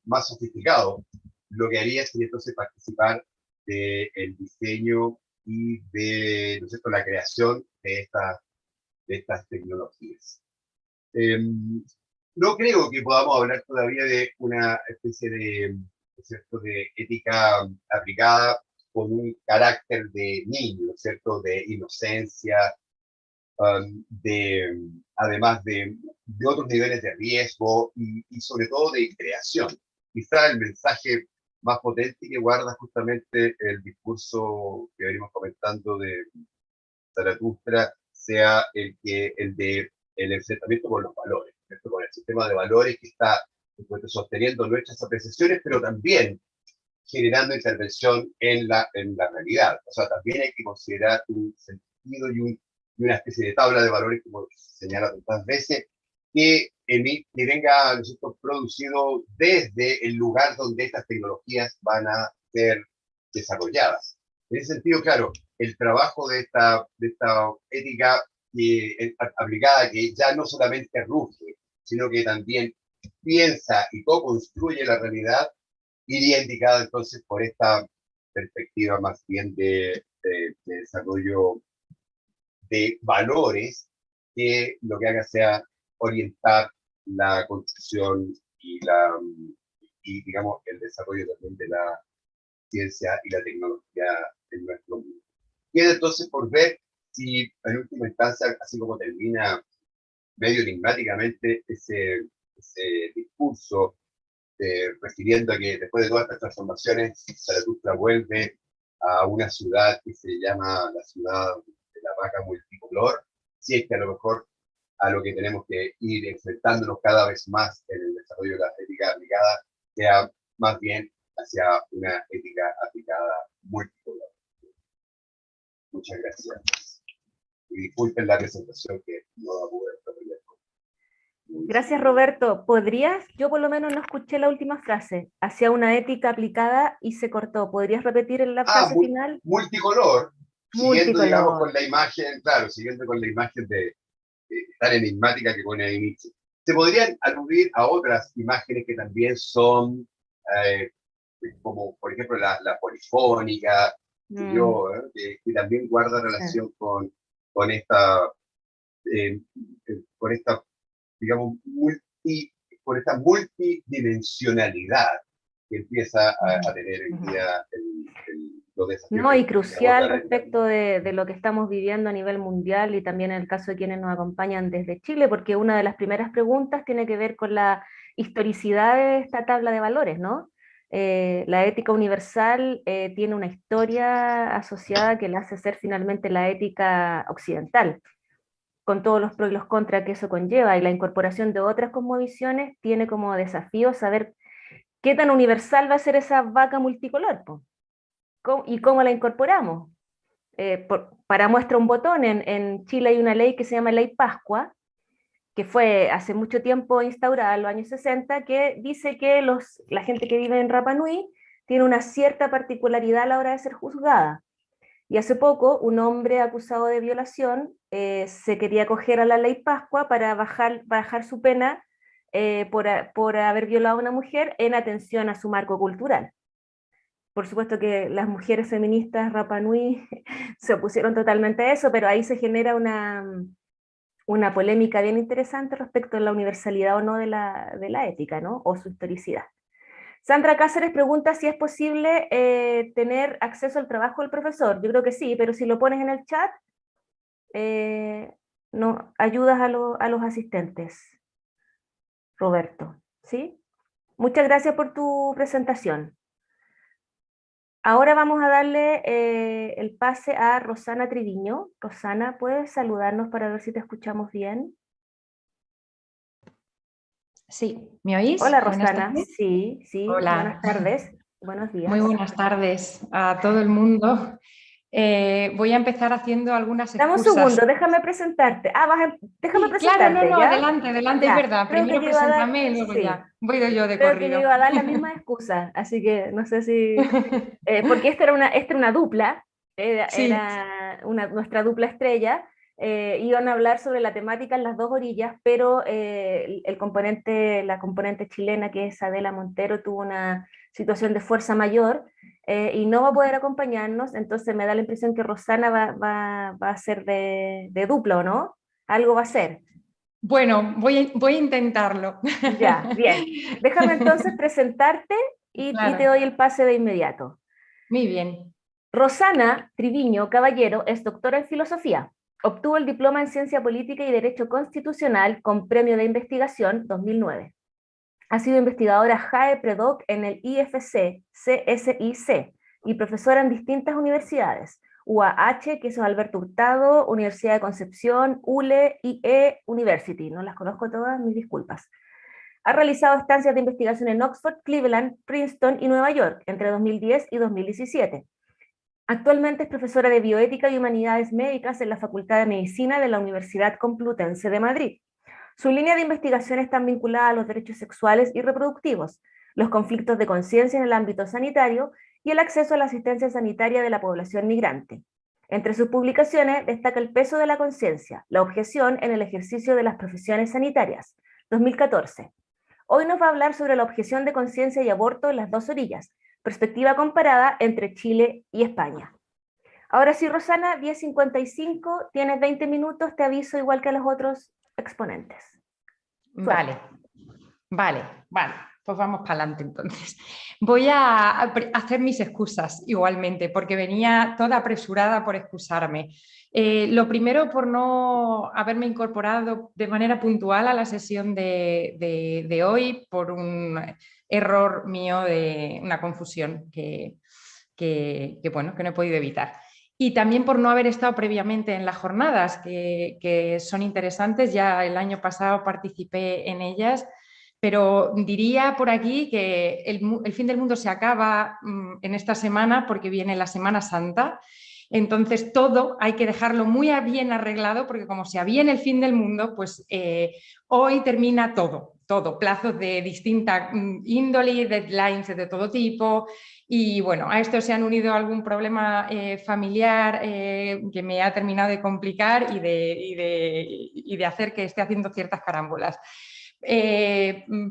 C: más sofisticado lo que haría sería entonces participar del diseño y de, ¿no es cierto?, la creación de estas tecnologías. No creo que podamos hablar todavía de una especie de, ¿no es cierto?, de ética aplicada con un carácter de niño, ¿cierto?, de inocencia, además de otros niveles de riesgo y sobre todo de creación. Quizá el mensaje más potente que guarda justamente el discurso que venimos comentando de Zaratustra sea el de el enfrentamiento con los valores, ¿cierto?, con el sistema de valores que está sosteniendo nuestras apreciaciones, pero también generando intervención en la realidad. O sea, también hay que considerar un sentido y una especie de tabla de valores, como señala tantas veces, que venga, ¿no es cierto?, producido desde el lugar donde estas tecnologías van a ser desarrolladas. En ese sentido, claro, el trabajo de esta ética aplicada, que ya no solamente ruge, sino que también piensa y co-construye la realidad, iría indicada entonces por esta perspectiva más bien de desarrollo de valores, que lo que haga sea orientar la construcción y digamos, el desarrollo también de la ciencia y la tecnología en nuestro mundo. Queda entonces por ver si en última instancia, así como termina medio enigmáticamente ese discurso, refiriendo a que después de todas estas transformaciones, Zaratustra vuelve a una ciudad que se llama la ciudad de la vaca multicolor, si es que a lo mejor a lo que tenemos que ir enfrentándonos cada vez más en el desarrollo de la ética aplicada, sea más bien hacia una ética aplicada multicolor. Muchas gracias. Y disculpen la presentación que no la pude desarrollar.
A: Gracias, Roberto. ¿Podrías? Yo por lo menos no escuché la última frase. Hacia una ética aplicada y se cortó. ¿Podrías repetir en la frase final?
C: Multicolor. Siguiendo, digamos,
A: Multicolor.
C: con la imagen, claro, siguiendo con la imagen de tan enigmática que pone ahí Nietzsche. Se podrían aludir a otras imágenes que también son, como por ejemplo la polifónica, que también guarda relación con esta, con esta, digamos, con esta multidimensionalidad que empieza a tener hoy día los desafíos.
A: No, y crucial respecto de lo que estamos viviendo a nivel mundial y también en el caso de quienes nos acompañan desde Chile, porque una de las primeras preguntas tiene que ver con la historicidad de esta tabla de valores, ¿no? La ética universal tiene una historia asociada que la hace ser finalmente la ética occidental, con todos los pros y los contras que eso conlleva, y la incorporación de otras cosmovisiones tiene como desafío saber qué tan universal va a ser esa vaca multicolor, po, y cómo la incorporamos. Para muestra un botón, en Chile hay una ley que se llama Ley Pascua, que fue hace mucho tiempo instaurada en los años 60, que dice que la gente que vive en Rapa Nui tiene una cierta particularidad a la hora de ser juzgada. Y hace poco un hombre acusado de violación se quería acoger a la Ley Pascua para bajar su pena por haber violado a una mujer en atención a su marco cultural. Por supuesto que las mujeres feministas Rapa Nui se opusieron totalmente a eso, pero ahí se genera una polémica bien interesante respecto a la universalidad o no de la ética, ¿no? O su historicidad. Sandra Cáceres pregunta si es posible tener acceso al trabajo del profesor. Yo creo que sí, pero si lo pones en el chat, no, ayudas a los asistentes, Roberto, ¿sí? Muchas gracias por tu presentación. Ahora vamos a darle el pase a Rosana Triviño. Rosana, ¿puedes saludarnos para ver si te escuchamos bien?
F: Sí, ¿me oís?
A: Hola, Rosana. Sí,
F: Hola.
A: Buenas tardes, buenos días.
F: Muy buenas tardes a todo el mundo. Voy a empezar haciendo algunas excusas.
A: Dame un segundo, déjame presentarte. déjame presentarte.
F: Claro, no,
A: ¿ya?
F: adelante,
A: Ya,
F: es verdad.
A: creo
F: Primero
A: que yo iba a dar-
F: preséntame y luego
A: sí,
F: ya. Voy yo de
A: creo que
F: corrido.
A: yo iba a dar la misma excusa, así que no sé si... porque esta era una dupla,
F: Sí.
A: era nuestra dupla estrella, iban a hablar sobre la temática en las dos orillas, pero la componente chilena, que es Adela Montero, tuvo una situación de fuerza mayor, y no va a poder acompañarnos, entonces me da la impresión que Rosana va a ser de dupla, ¿o no? Algo va a ser.
F: Bueno, voy a intentarlo.
A: Ya, bien. Déjame entonces presentarte y
F: Claro.
A: te doy el pase de inmediato.
F: Muy bien.
A: Rosana Triviño Caballero es doctora en filosofía. Obtuvo el diploma en Ciencia Política y Derecho Constitucional con Premio de Investigación 2009. Ha sido investigadora JAE Predoc en el IFC, CSIC, y profesora en distintas universidades. UAH, que es Alberto Hurtado, Universidad de Concepción, ULE, IE University. No las conozco todas, mis disculpas. Ha realizado estancias de investigación en Oxford, Cleveland, Princeton y Nueva York entre 2010 y 2017. Actualmente es profesora de Bioética y Humanidades Médicas en la Facultad de Medicina de la Universidad Complutense de Madrid. Su línea de investigación está vinculada a los derechos sexuales y reproductivos, los conflictos de conciencia en el ámbito sanitario y el acceso a la asistencia sanitaria de la población migrante. Entre sus publicaciones destaca El peso de la conciencia, la objeción en el ejercicio de las profesiones sanitarias, 2014. Hoy nos va a hablar sobre la objeción de conciencia y aborto en las dos orillas, perspectiva comparada entre Chile y España. Ahora sí, Rosana, 10:55, tienes 20 minutos, te aviso igual que a los otros exponentes.
F: Vale, pues vamos para adelante entonces. Voy a hacer mis excusas igualmente, porque venía toda apresurada por excusarme. Lo primero, por no haberme incorporado de manera puntual a la sesión de hoy, por un error mío, de una confusión que no he podido evitar. Y también por no haber estado previamente en las jornadas, que son interesantes. Ya el año pasado participé en ellas, pero diría por aquí que el fin del mundo se acaba en esta semana, porque viene la Semana Santa. Entonces todo hay que dejarlo muy bien arreglado, porque como se aviene el fin del mundo, pues hoy termina todo. todo, plazos de distinta índole, deadlines de todo tipo. Y bueno, a esto se han unido algún problema familiar que me ha terminado de complicar y de hacer que esté haciendo ciertas carámbolas.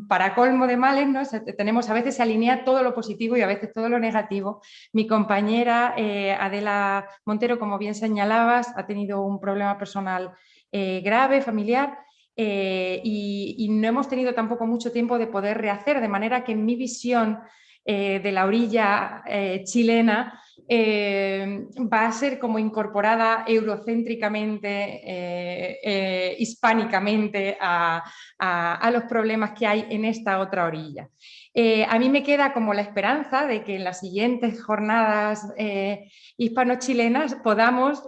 F: Para colmo de males, ¿no? Tenemos, a veces se alinea todo lo positivo y a veces todo lo negativo. Mi compañera Adela Montero, como bien señalabas, ha tenido un problema personal grave, familiar, y no hemos tenido tampoco mucho tiempo de poder rehacer, de manera que en mi visión de la orilla chilena va a ser como incorporada eurocéntricamente, hispánicamente a los problemas que hay en esta otra orilla. A mí me queda como la esperanza de que en las siguientes jornadas hispano-chilenas podamos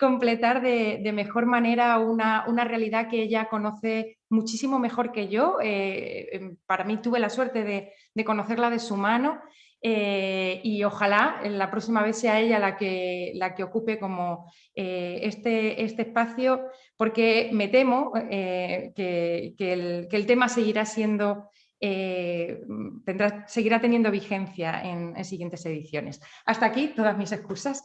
F: completar de mejor manera una realidad que ella conoce muchísimo mejor que yo. Para mí tuve la suerte de conocerla de su mano, y ojalá la próxima vez sea ella la que ocupe como este espacio, porque me temo que el tema seguirá siendo... seguirá teniendo vigencia en siguientes ediciones. Hasta aquí todas mis excusas.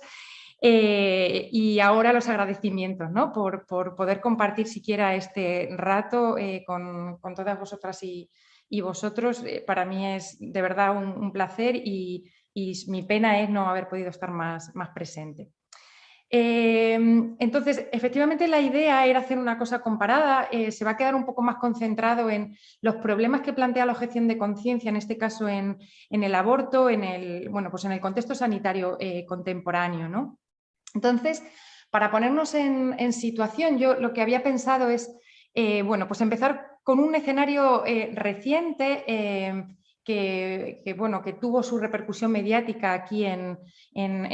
F: Y ahora los agradecimientos, ¿no? por poder compartir siquiera este rato con todas vosotras y vosotros. Para mí es de verdad un placer, y mi pena es no haber podido estar más presente. Entonces, efectivamente la idea era hacer una cosa comparada. Se va a quedar un poco más concentrado en los problemas que plantea la objeción de conciencia, en este caso en el aborto, en el contexto sanitario contemporáneo, ¿no? Entonces, para ponernos en situación, yo lo que había pensado es pues empezar con un escenario reciente que tuvo su repercusión mediática aquí en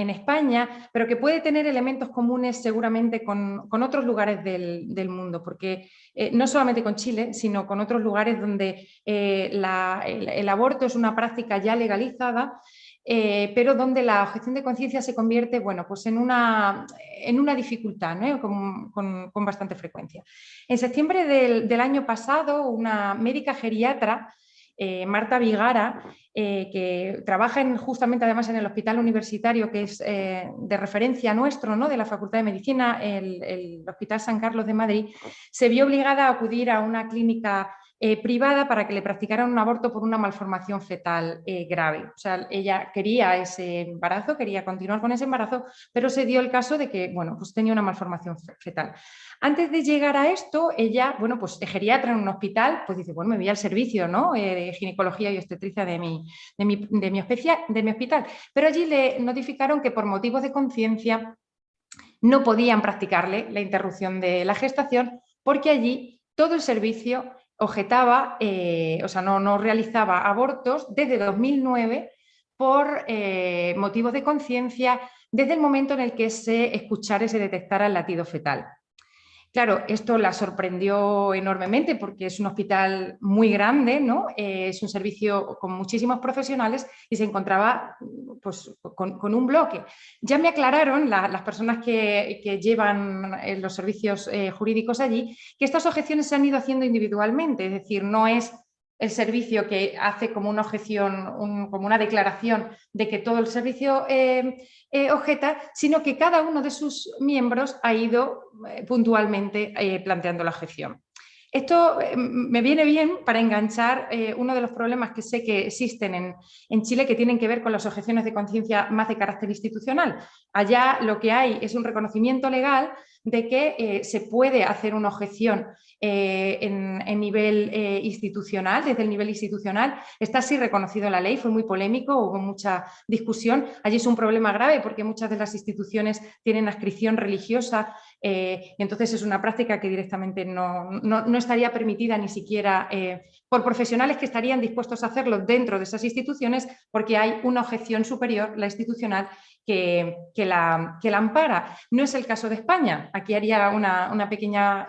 F: España, pero que puede tener elementos comunes seguramente con otros lugares del mundo, porque no solamente con Chile, sino con otros lugares donde el aborto es una práctica ya legalizada, pero donde la objeción de conciencia se convierte en una dificultad, ¿no? con bastante frecuencia. En septiembre del año pasado, una médica geriatra, Marta Vigara, que trabaja justamente además en el hospital universitario que es de referencia nuestro, ¿no? de la Facultad de Medicina, el Hospital San Carlos de Madrid, se vio obligada a acudir a una clínica privada para que le practicaran un aborto por una malformación fetal grave. O sea, ella quería ese embarazo, quería continuar con ese embarazo, pero se dio el caso de que tenía una malformación fetal. Antes de llegar a esto, ella, es geriatra en un hospital, pues dice, me voy al servicio, ¿no? De ginecología y obstetricia de mi hospital. Pero allí le notificaron que por motivos de conciencia no podían practicarle la interrupción de la gestación, porque allí todo el servicio objetaba, no realizaba abortos desde 2009 por motivos de conciencia, desde el momento en el que se escuchara y se detectara el latido fetal. Claro, esto la sorprendió enormemente porque es un hospital muy grande, ¿no? Es un servicio con muchísimos profesionales y se encontraba con un bloque. Ya me aclararon las personas que llevan los servicios jurídicos allí que estas objeciones se han ido haciendo individualmente, es decir, no es el servicio que hace como una objeción, como una declaración de que todo el servicio objeta, sino que cada uno de sus miembros ha ido puntualmente planteando la objeción. Esto me viene bien para enganchar uno de los problemas que sé que existen en Chile, que tienen que ver con las objeciones de conciencia más de carácter institucional. Allá lo que hay es un reconocimiento legal de que se puede hacer una objeción en nivel institucional, desde el nivel institucional. Está así reconocido en la ley, fue muy polémico, hubo mucha discusión. Allí es un problema grave porque muchas de las instituciones tienen adscripción religiosa, y entonces es una práctica que directamente no estaría permitida ni siquiera por profesionales que estarían dispuestos a hacerlo dentro de esas instituciones, porque hay una objeción superior, la institucional, que la ampara. No es el caso de España. Aquí haría una pequeña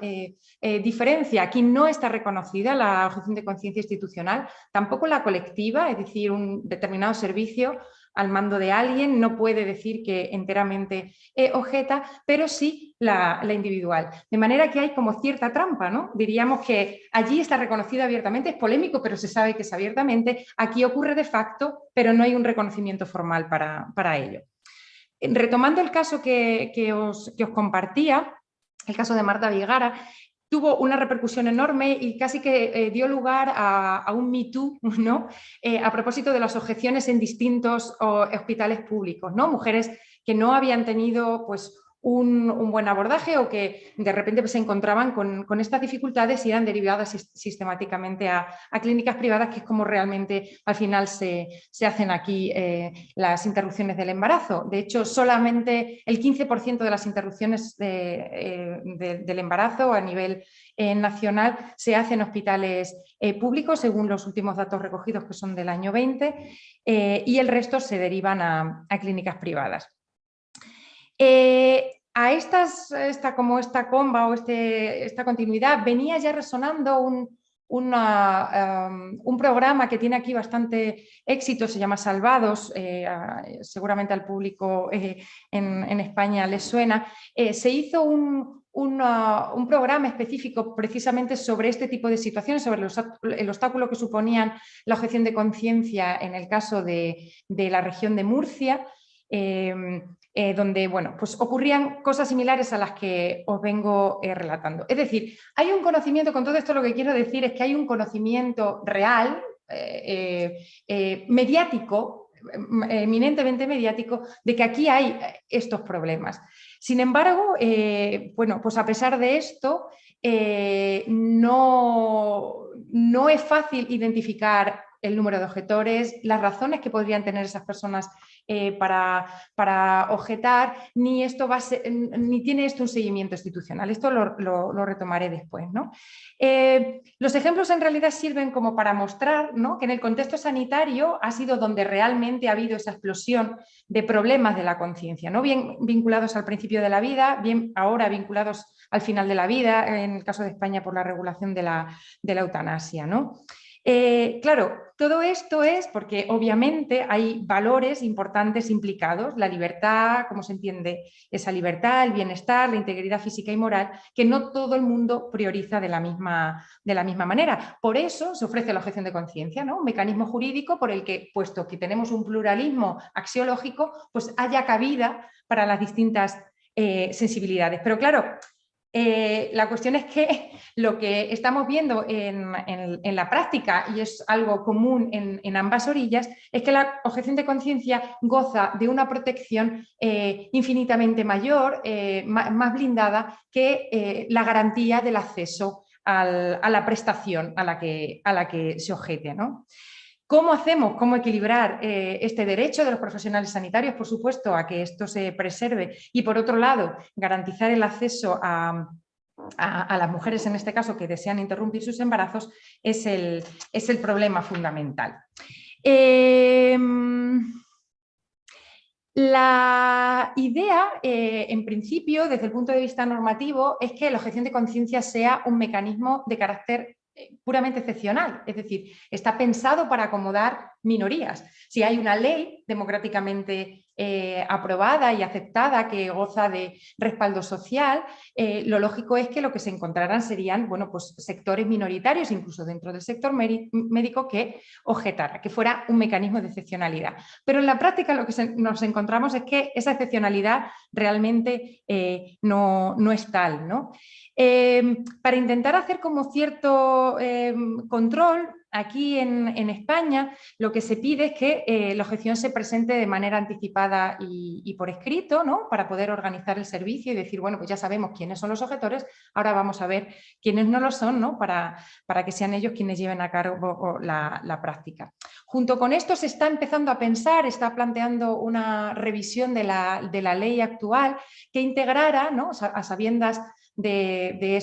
F: diferencia. Aquí no está reconocida la objeción de conciencia institucional, tampoco la colectiva, es decir, un determinado servicio al mando de alguien, no puede decir que enteramente objeta, pero sí la individual. De manera que hay como cierta trampa, ¿no? Diríamos que allí está reconocido abiertamente, es polémico, pero se sabe que es abiertamente. Aquí ocurre de facto, pero no hay un reconocimiento formal para ello. Retomando el caso que os compartía, el caso de Marta Vigara, tuvo una repercusión enorme y casi que dio lugar a un Me Too, ¿no? A propósito de las objeciones en distintos hospitales públicos, ¿no? Mujeres que no habían tenido pues, un buen abordaje o que de repente pues, se encontraban con estas dificultades y eran derivadas sistemáticamente a clínicas privadas, que es como realmente al final se hacen aquí las interrupciones del embarazo. De hecho, solamente el 15% de las interrupciones del embarazo a nivel nacional se hace en hospitales públicos, según los últimos datos recogidos, que son del año 20, y el resto se derivan a clínicas privadas. A esta comba o esta continuidad venía ya resonando un programa que tiene aquí bastante éxito, se llama Salvados, seguramente al público en España les suena. Se hizo un programa específico precisamente sobre este tipo de situaciones, sobre el obstáculo que suponían la objeción de conciencia en el caso de la región de Murcia, donde bueno, pues ocurrían cosas similares a las que os vengo relatando. Es decir, hay un conocimiento, con todo esto lo que quiero decir es que hay un conocimiento real, mediático, eminentemente mediático, de que aquí hay estos problemas. Sin embargo, bueno, pues a pesar de esto, no es fácil identificar el número de objetores, las razones que podrían tener esas personas para objetar, ni tiene esto un seguimiento institucional. Esto lo retomaré después, ¿no? Los ejemplos en realidad sirven como para mostrar, ¿no?, que en el contexto sanitario ha sido donde realmente ha habido esa explosión de problemas de la conciencia, ¿no? Bien vinculados al principio de la vida, bien ahora vinculados al final de la vida, en el caso de España por la regulación de la eutanasia, ¿no? Claro, todo esto es porque obviamente hay valores importantes implicados, la libertad, cómo se entiende esa libertad, el bienestar, la integridad física y moral, que no todo el mundo prioriza de la misma manera. Por eso se ofrece la objeción de conciencia, ¿no? Un mecanismo jurídico por el que, puesto que tenemos un pluralismo axiológico, pues haya cabida para las distintas sensibilidades. Pero claro, la cuestión es que lo que estamos viendo en la práctica, y es algo común en ambas orillas, es que la objeción de conciencia goza de una protección infinitamente mayor, más blindada que la garantía del acceso a la prestación a la que se objete, ¿no? ¿Cómo hacemos? ¿Cómo equilibrar este derecho de los profesionales sanitarios, por supuesto, a que esto se preserve y, por otro lado, garantizar el acceso a las mujeres, en este caso, que desean interrumpir sus embarazos, es el problema fundamental. La idea, en principio, desde el punto de vista normativo, es que la objeción de conciencia sea un mecanismo de carácter puramente excepcional, es decir, está pensado para acomodar minorías. Si hay una ley democráticamente aprobada y aceptada que goza de respaldo social, lo lógico es que lo que se encontrarán serían, bueno, pues sectores minoritarios, incluso dentro del sector médico, que objetara, que fuera un mecanismo de excepcionalidad. Pero en la práctica lo que nos encontramos es que esa excepcionalidad realmente no es tal, ¿no? Para intentar hacer como cierto control, aquí en España lo que se pide es que la objeción se presente de manera anticipada y por escrito, ¿no?, para poder organizar el servicio y decir, bueno, pues ya sabemos quiénes son los objetores, ahora vamos a ver quiénes no lo son, ¿no?, para que sean ellos quienes lleven a cabo la práctica. Junto con esto se está empezando a pensar, está planteando una revisión de la ley actual que integrara, ¿no?, a sabiendas de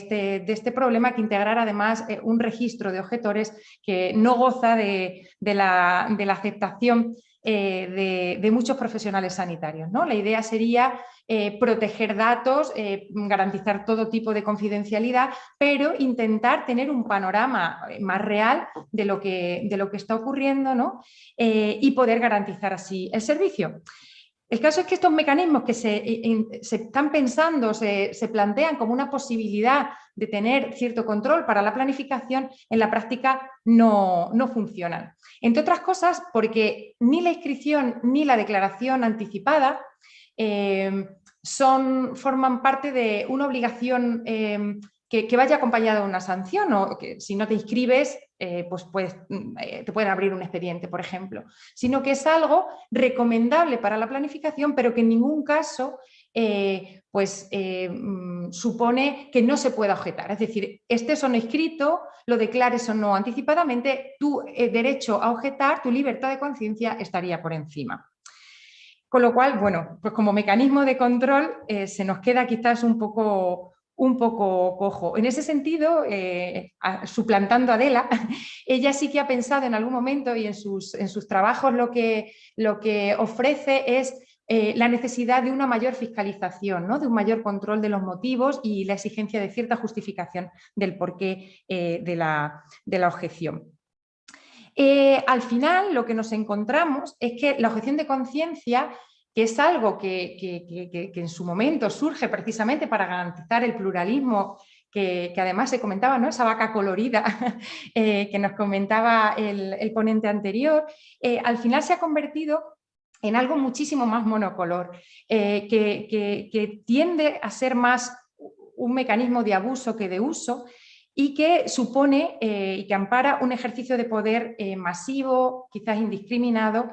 F: este problema, que integrara además un registro de objetores que no goza de la aceptación de muchos profesionales sanitarios, ¿no? La idea sería proteger datos, garantizar todo tipo de confidencialidad, pero intentar tener un panorama más real de lo que está ocurriendo, ¿no? Y poder garantizar así el servicio. El caso es que estos mecanismos que se están pensando, se plantean como una posibilidad de tener cierto control para la planificación, en la práctica no funcionan. Entre otras cosas, porque ni la inscripción ni la declaración anticipada forman parte de una obligación que vaya acompañada de una sanción, o que si no te inscribes, pues te pueden abrir un expediente, por ejemplo, sino que es algo recomendable para la planificación, pero que en ningún caso supone que no se pueda objetar. Es decir, estés o no inscrito, lo declares o no anticipadamente, tu derecho a objetar, tu libertad de conciencia estaría por encima. Con lo cual, bueno, pues como mecanismo de control se nos queda quizás un poco cojo. En ese sentido, suplantando a Adela, ella sí que ha pensado en algún momento y en sus trabajos lo que ofrece es la necesidad de una mayor fiscalización, ¿no? De un mayor control de los motivos y la exigencia de cierta justificación del porqué de la objeción. Al final, lo que nos encontramos es que la objeción de conciencia, que es algo que en su momento surge precisamente para garantizar el pluralismo, que además se comentaba, ¿no? Esa vaca colorida que nos comentaba el ponente anterior, al final se ha convertido en algo muchísimo más monocolor, que tiende a ser más un mecanismo de abuso que de uso, y que supone y que ampara un ejercicio de poder masivo, quizás indiscriminado,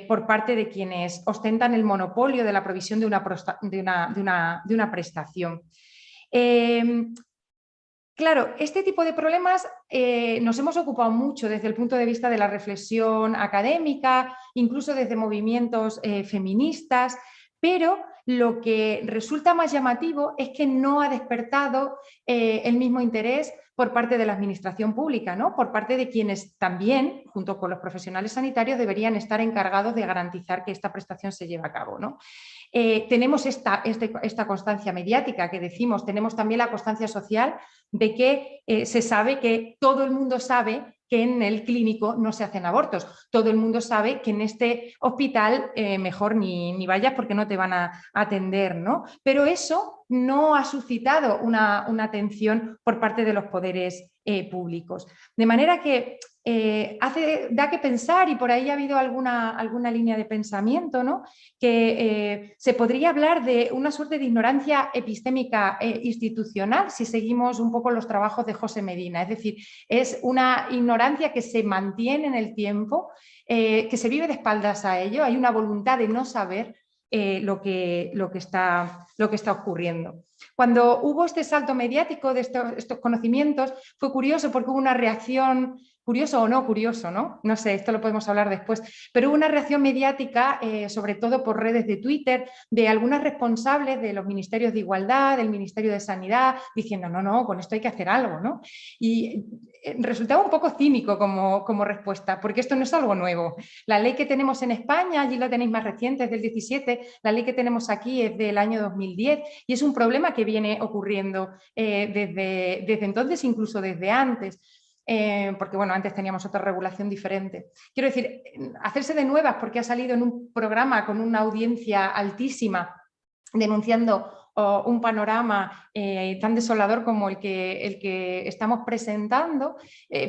F: por parte de quienes ostentan el monopolio de la provisión de una prestación. Claro, este tipo de problemas nos hemos ocupado mucho desde el punto de vista de la reflexión académica, incluso desde movimientos feministas, pero lo que resulta más llamativo es que no ha despertado el mismo interés por parte de la administración pública, ¿no? Por parte de quienes también, junto con los profesionales sanitarios, deberían estar encargados de garantizar que esta prestación se lleve a cabo, ¿no? Tenemos esta constancia mediática que decimos, tenemos también la constancia social de que se sabe que todo el mundo sabe que en el clínico no se hacen abortos. Todo el mundo sabe que en este hospital mejor ni vayas porque no te van a atender, ¿no? Pero eso no ha suscitado una atención por parte de los poderes públicos. De manera que da que pensar, y por ahí ha habido alguna línea de pensamiento, ¿no? Que se podría hablar de una suerte de ignorancia epistémica institucional si seguimos un poco los trabajos de José Medina. Es decir, es una ignorancia que se mantiene en el tiempo, que se vive de espaldas a ello, hay una voluntad de no saber lo que está ocurriendo. Cuando hubo este salto mediático de estos conocimientos, fue curioso porque hubo una reacción, curioso o no curioso, ¿no? No sé, esto lo podemos hablar después, pero hubo una reacción mediática, sobre todo por redes de Twitter, de algunas responsables de los ministerios de Igualdad, del Ministerio de Sanidad, diciendo, no, con esto hay que hacer algo, ¿no? Y resultaba un poco cínico como respuesta, porque esto no es algo nuevo. La ley que tenemos en España, allí la tenéis más reciente, es del 17, la ley que tenemos aquí es del año 2010, y es un problema que viene ocurriendo desde entonces, incluso desde antes. Porque bueno, antes teníamos otra regulación diferente. Quiero decir, hacerse de nuevas porque ha salido en un programa con una audiencia altísima denunciando un panorama tan desolador como el que estamos presentando,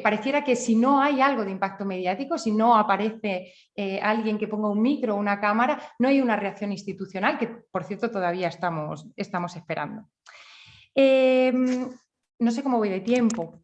F: pareciera que si no hay algo de impacto mediático, si no aparece alguien que ponga un micro o una cámara, no hay una reacción institucional, que por cierto todavía estamos esperando. No sé cómo voy de tiempo.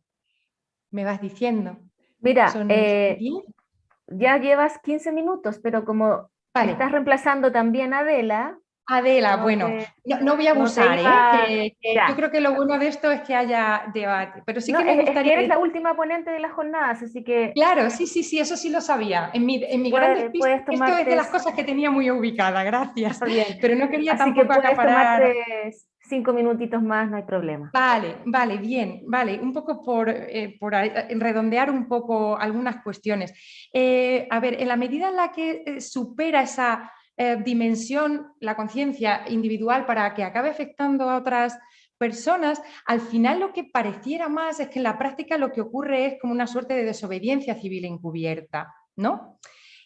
F: Me vas diciendo.
A: Mira,
F: ¿Son
A: ya llevas 15 minutos, pero como estás reemplazando también a Adela,
F: Adela,
A: No
F: bueno,
A: te-
F: no voy a
A: no te
F: abusar,
A: iba-
F: que
A: Ya.
F: yo creo que lo bueno de esto es que haya debate, pero sí
A: No,
F: que me
A: es
F: gustaría
A: que eres la
F: decir,
A: última ponente de las jornadas, así que
F: claro, sí, eso sí lo sabía. En mi gran despiste,
A: puedes
F: esto es de
A: tomarte,
F: las cosas que tenía muy ubicada, gracias,
A: está bien.
F: pero no quería
A: Así que
F: tampoco
A: puedes
F: acaparar.
A: tomarte 5 minutitos más, no hay problema.
F: Vale, bien, vale, un poco por redondear un poco algunas cuestiones. A ver, en la medida en la que supera esa dimensión, la conciencia individual para que acabe afectando a otras personas, al final lo que pareciera más es que en la práctica lo que ocurre es como una suerte de desobediencia civil encubierta, ¿no?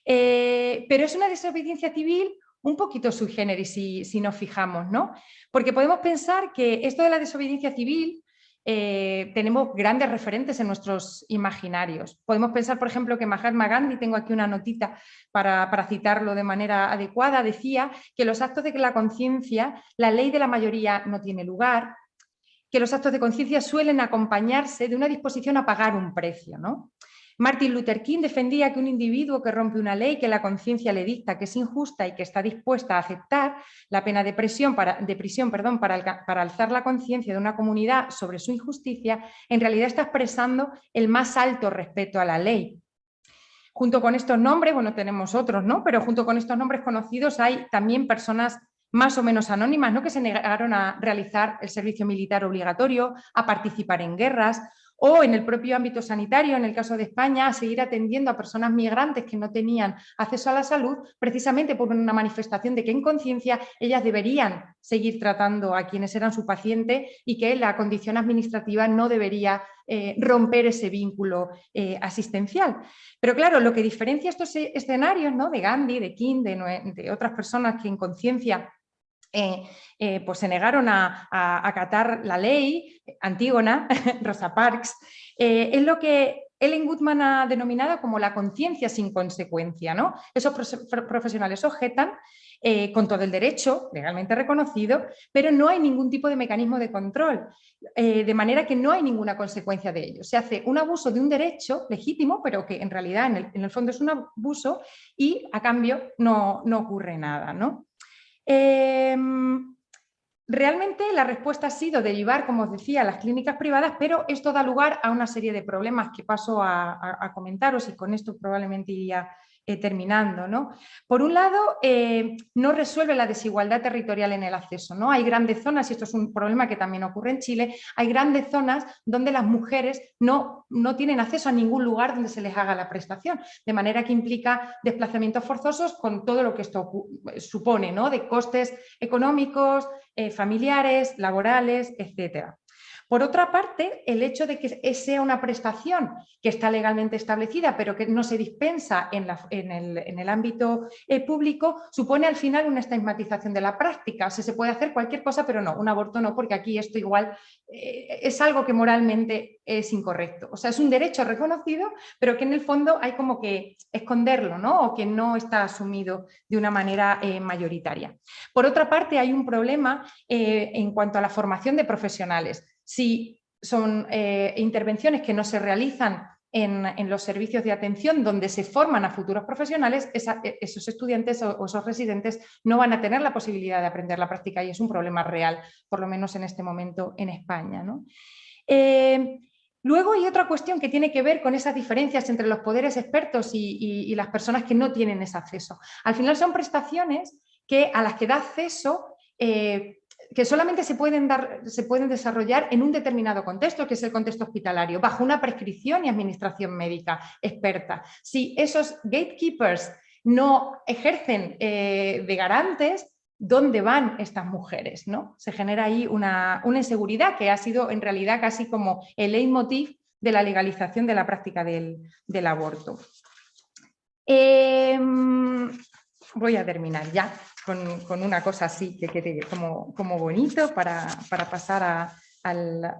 F: Pero es una desobediencia civil un poquito sui generis si nos fijamos, ¿no? Porque podemos pensar que esto de la desobediencia civil tenemos grandes referentes en nuestros imaginarios. Podemos pensar, por ejemplo, que Mahatma Gandhi, tengo aquí una notita para citarlo de manera adecuada, decía que los actos de la conciencia, la ley de la mayoría no tiene lugar, que los actos de conciencia suelen acompañarse de una disposición a pagar un precio, ¿no? Martin Luther King defendía que un individuo que rompe una ley que la conciencia le dicta que es injusta y que está dispuesta a aceptar la pena de prisión para alzar la conciencia de una comunidad sobre su injusticia, en realidad está expresando el más alto respeto a la ley. Junto con estos nombres, bueno, tenemos otros, ¿no? Pero junto con estos nombres conocidos hay también personas más o menos anónimas, ¿no? Que se negaron a realizar el servicio militar obligatorio, a participar en guerras o en el propio ámbito sanitario, en el caso de España, a seguir atendiendo a personas migrantes que no tenían acceso a la salud, precisamente por una manifestación de que en conciencia ellas deberían seguir tratando a quienes eran su paciente y que la condición administrativa no debería romper ese vínculo asistencial. Pero claro, lo que diferencia estos escenarios, ¿no? De Gandhi, de King, de otras personas que en conciencia pues se negaron a acatar la ley, Antígona, Rosa Parks, es lo que Ellen Goodman ha denominado como la conciencia sin consecuencia, ¿no? Esos profesionales objetan con todo el derecho legalmente reconocido, pero no hay ningún tipo de mecanismo de control, de manera que no hay ninguna consecuencia de ello. Se hace un abuso de un derecho legítimo, pero que en realidad en el fondo es un abuso y a cambio no ocurre nada, ¿no? Realmente la respuesta ha sido derivar, como os decía, a las clínicas privadas, pero esto da lugar a una serie de problemas que paso a comentaros y con esto probablemente iría terminando, ¿no? Por un lado, no resuelve la desigualdad territorial en el acceso, ¿no? Hay grandes zonas, y esto es un problema que también ocurre en Chile, hay grandes zonas donde las mujeres no tienen acceso a ningún lugar donde se les haga la prestación, de manera que implica desplazamientos forzosos con todo lo que esto supone, ¿no? De costes económicos, familiares, laborales, etcétera. Por otra parte, el hecho de que sea una prestación que está legalmente establecida, pero que no se dispensa en el ámbito público, supone al final una estigmatización de la práctica. O sea, se puede hacer cualquier cosa, pero no, un aborto no, porque aquí esto igual es algo que moralmente es incorrecto. O sea, es un derecho reconocido, pero que en el fondo hay como que esconderlo, ¿no? O que no está asumido de una manera mayoritaria. Por otra parte, hay un problema en cuanto a la formación de profesionales. Si son intervenciones que no se realizan en los servicios de atención donde se forman a futuros profesionales, esos estudiantes o esos residentes no van a tener la posibilidad de aprender la práctica y es un problema real, por lo menos en este momento en España, ¿no? Luego hay otra cuestión que tiene que ver con esas diferencias entre los poderes expertos y las personas que no tienen ese acceso. Al final son prestaciones a las que da acceso que solamente se pueden desarrollar en un determinado contexto, que es el contexto hospitalario, bajo una prescripción y administración médica experta. Si esos gatekeepers no ejercen de garantes, ¿dónde van estas mujeres? ¿No? Se genera ahí una inseguridad que ha sido en realidad casi como el leitmotiv de la legalización de la práctica del aborto. Voy a terminar ya con una cosa así que quede como bonito para pasar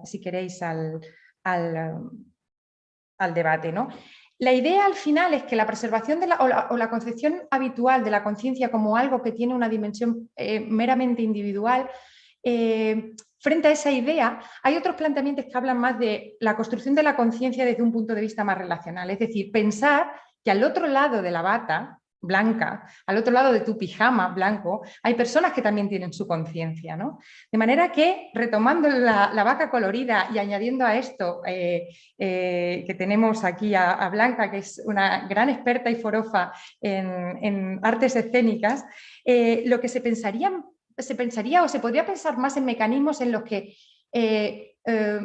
F: si queréis, al debate, ¿no? La idea al final es que la preservación o la concepción habitual de la conciencia como algo que tiene una dimensión meramente individual, frente a esa idea hay otros planteamientos que hablan más de la construcción de la conciencia desde un punto de vista más relacional, es decir, pensar que al otro lado de la bata blanca, al otro lado de tu pijama blanco, hay personas que también tienen su conciencia, ¿no? De manera que, retomando la vaca colorida y añadiendo a esto que tenemos aquí a Blanca, que es una gran experta y forofa en artes escénicas, lo que se pensaría o se podría pensar más en mecanismos en los que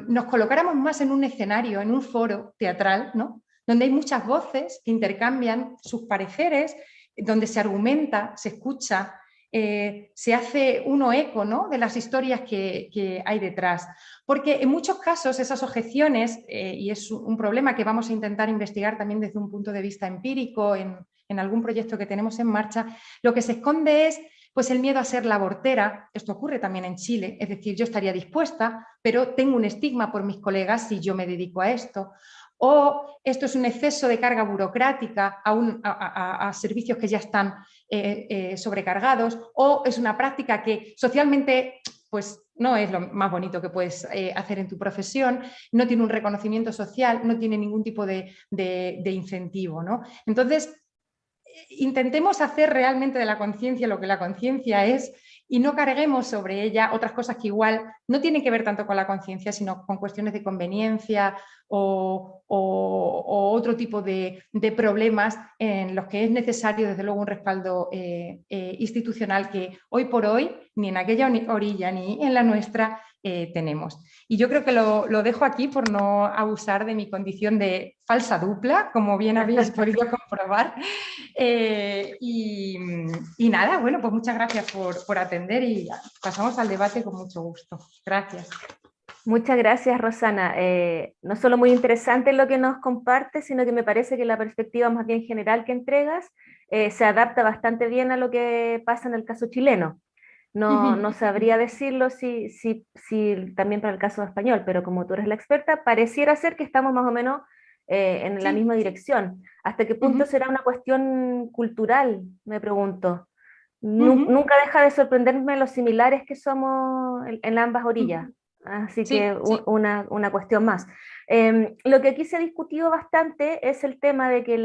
F: nos colocáramos más en un escenario, en un foro teatral, ¿no? Donde hay muchas voces que intercambian sus pareceres, donde se argumenta, se escucha, se hace uno eco, ¿no?, de las historias que hay detrás. Porque en muchos casos esas objeciones, y es un problema que vamos a intentar investigar también desde un punto de vista empírico en algún proyecto que tenemos en marcha, lo que se esconde es pues el miedo a ser la abortera. Esto ocurre también en Chile, es decir, yo estaría dispuesta, pero tengo un estigma por mis colegas si yo me dedico a esto. O esto es un exceso de carga burocrática a servicios que ya están sobrecargados, o es una práctica que socialmente pues, no es lo más bonito que puedes hacer en tu profesión, no tiene un reconocimiento social, no tiene ningún tipo de incentivo, ¿no? Entonces, intentemos hacer realmente de la conciencia lo que la conciencia es y no carguemos sobre ella otras cosas que igual no tienen que ver tanto con la conciencia, sino con cuestiones de conveniencia o otro tipo de problemas en los que es necesario, desde luego, un respaldo institucional que hoy por hoy, ni en aquella orilla ni en la nuestra, tenemos. Y yo creo que lo dejo aquí por no abusar de mi condición de falsa dupla, como bien habéis podido comprobar. Y nada, bueno, pues muchas gracias por atender y pasamos al debate con mucho gusto. Gracias.
A: Muchas gracias, Rosana. No solo muy interesante lo que nos compartes, sino que me parece que la perspectiva más bien general que entregas se adapta bastante bien a lo que pasa en el caso chileno. No sabría decirlo si también para el caso español, pero como tú eres la experta, pareciera ser que estamos más o menos en la misma dirección. ¿Hasta qué punto será una cuestión cultural? Me pregunto. Nunca deja de sorprenderme los similares que somos en ambas orillas. Así que una cuestión más. Lo que aquí se ha discutido bastante es el tema de que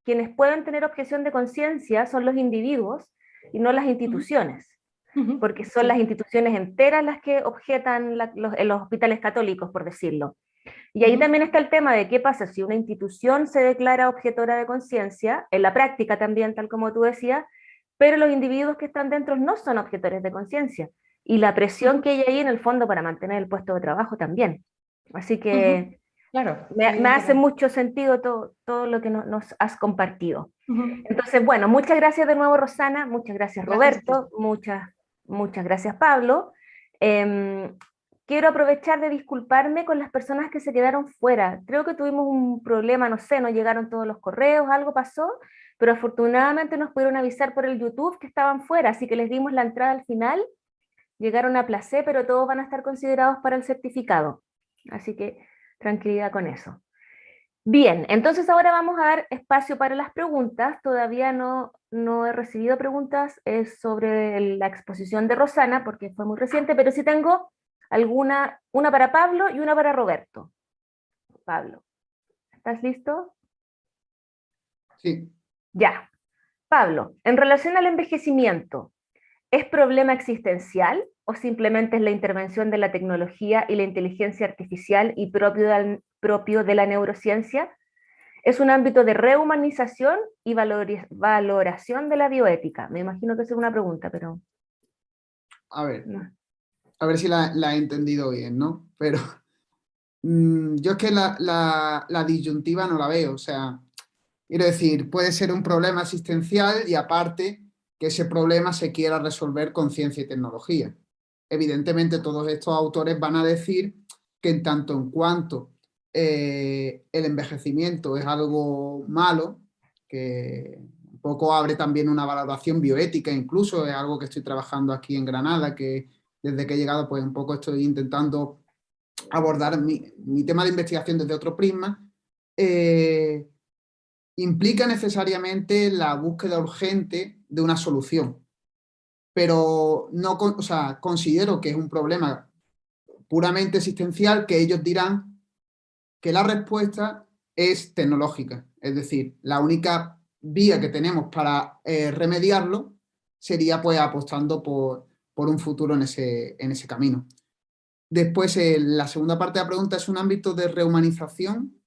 A: quienes pueden tener objeción de conciencia son los individuos y no las instituciones. Porque son las instituciones enteras las que objetan en los hospitales católicos, por decirlo. Y ahí también está el tema de qué pasa si una institución se declara objetora de conciencia, en la práctica también, tal como tú decías, pero los individuos que están dentro no son objetores de conciencia. Y la presión que hay ahí en el fondo para mantener el puesto de trabajo también. Así que
F: claro,
A: me hace mucho sentido todo lo que nos has compartido. Entonces, bueno, muchas gracias de nuevo, Rosana, muchas gracias, Roberto, muchas gracias, Pablo. Quiero aprovechar de disculparme con las personas que se quedaron fuera. Creo que tuvimos un problema, no sé, no llegaron todos los correos, algo pasó, pero afortunadamente nos pudieron avisar por el YouTube que estaban fuera, así que les dimos la entrada al final. Llegaron a Placé, pero todos van a estar considerados para el certificado. Así que tranquilidad con eso. Bien, entonces ahora vamos a dar espacio para las preguntas. Todavía no he recibido preguntas sobre la exposición de Rosana, porque fue muy reciente, pero sí tengo una para Pablo y una para Roberto. Pablo, ¿estás listo?
B: Sí.
A: Ya. Pablo, en relación al envejecimiento, ¿es problema existencial o simplemente es la intervención de la tecnología y la inteligencia artificial y propio de la neurociencia? Es un ámbito de rehumanización y valoración de la bioética. Me imagino que esa es una pregunta, pero...
B: A ver si la he entendido bien, ¿no? Pero yo es que la disyuntiva no la veo, o sea, quiero decir, puede ser un problema existencial y aparte que ese problema se quiera resolver con ciencia y tecnología. Evidentemente todos estos autores van a decir que en tanto en cuanto el envejecimiento es algo malo, que un poco abre también una valoración bioética, incluso es algo que estoy trabajando aquí en Granada, que desde que he llegado pues un poco estoy intentando abordar mi tema de investigación desde otro prisma, implica necesariamente la búsqueda urgente de una solución. Pero no, o sea, considero que es un problema puramente existencial, que ellos dirán que la respuesta es tecnológica. Es decir, la única vía que tenemos para remediarlo sería pues apostando por un futuro en ese camino. Después, la segunda parte de la pregunta es un ámbito de rehumanización.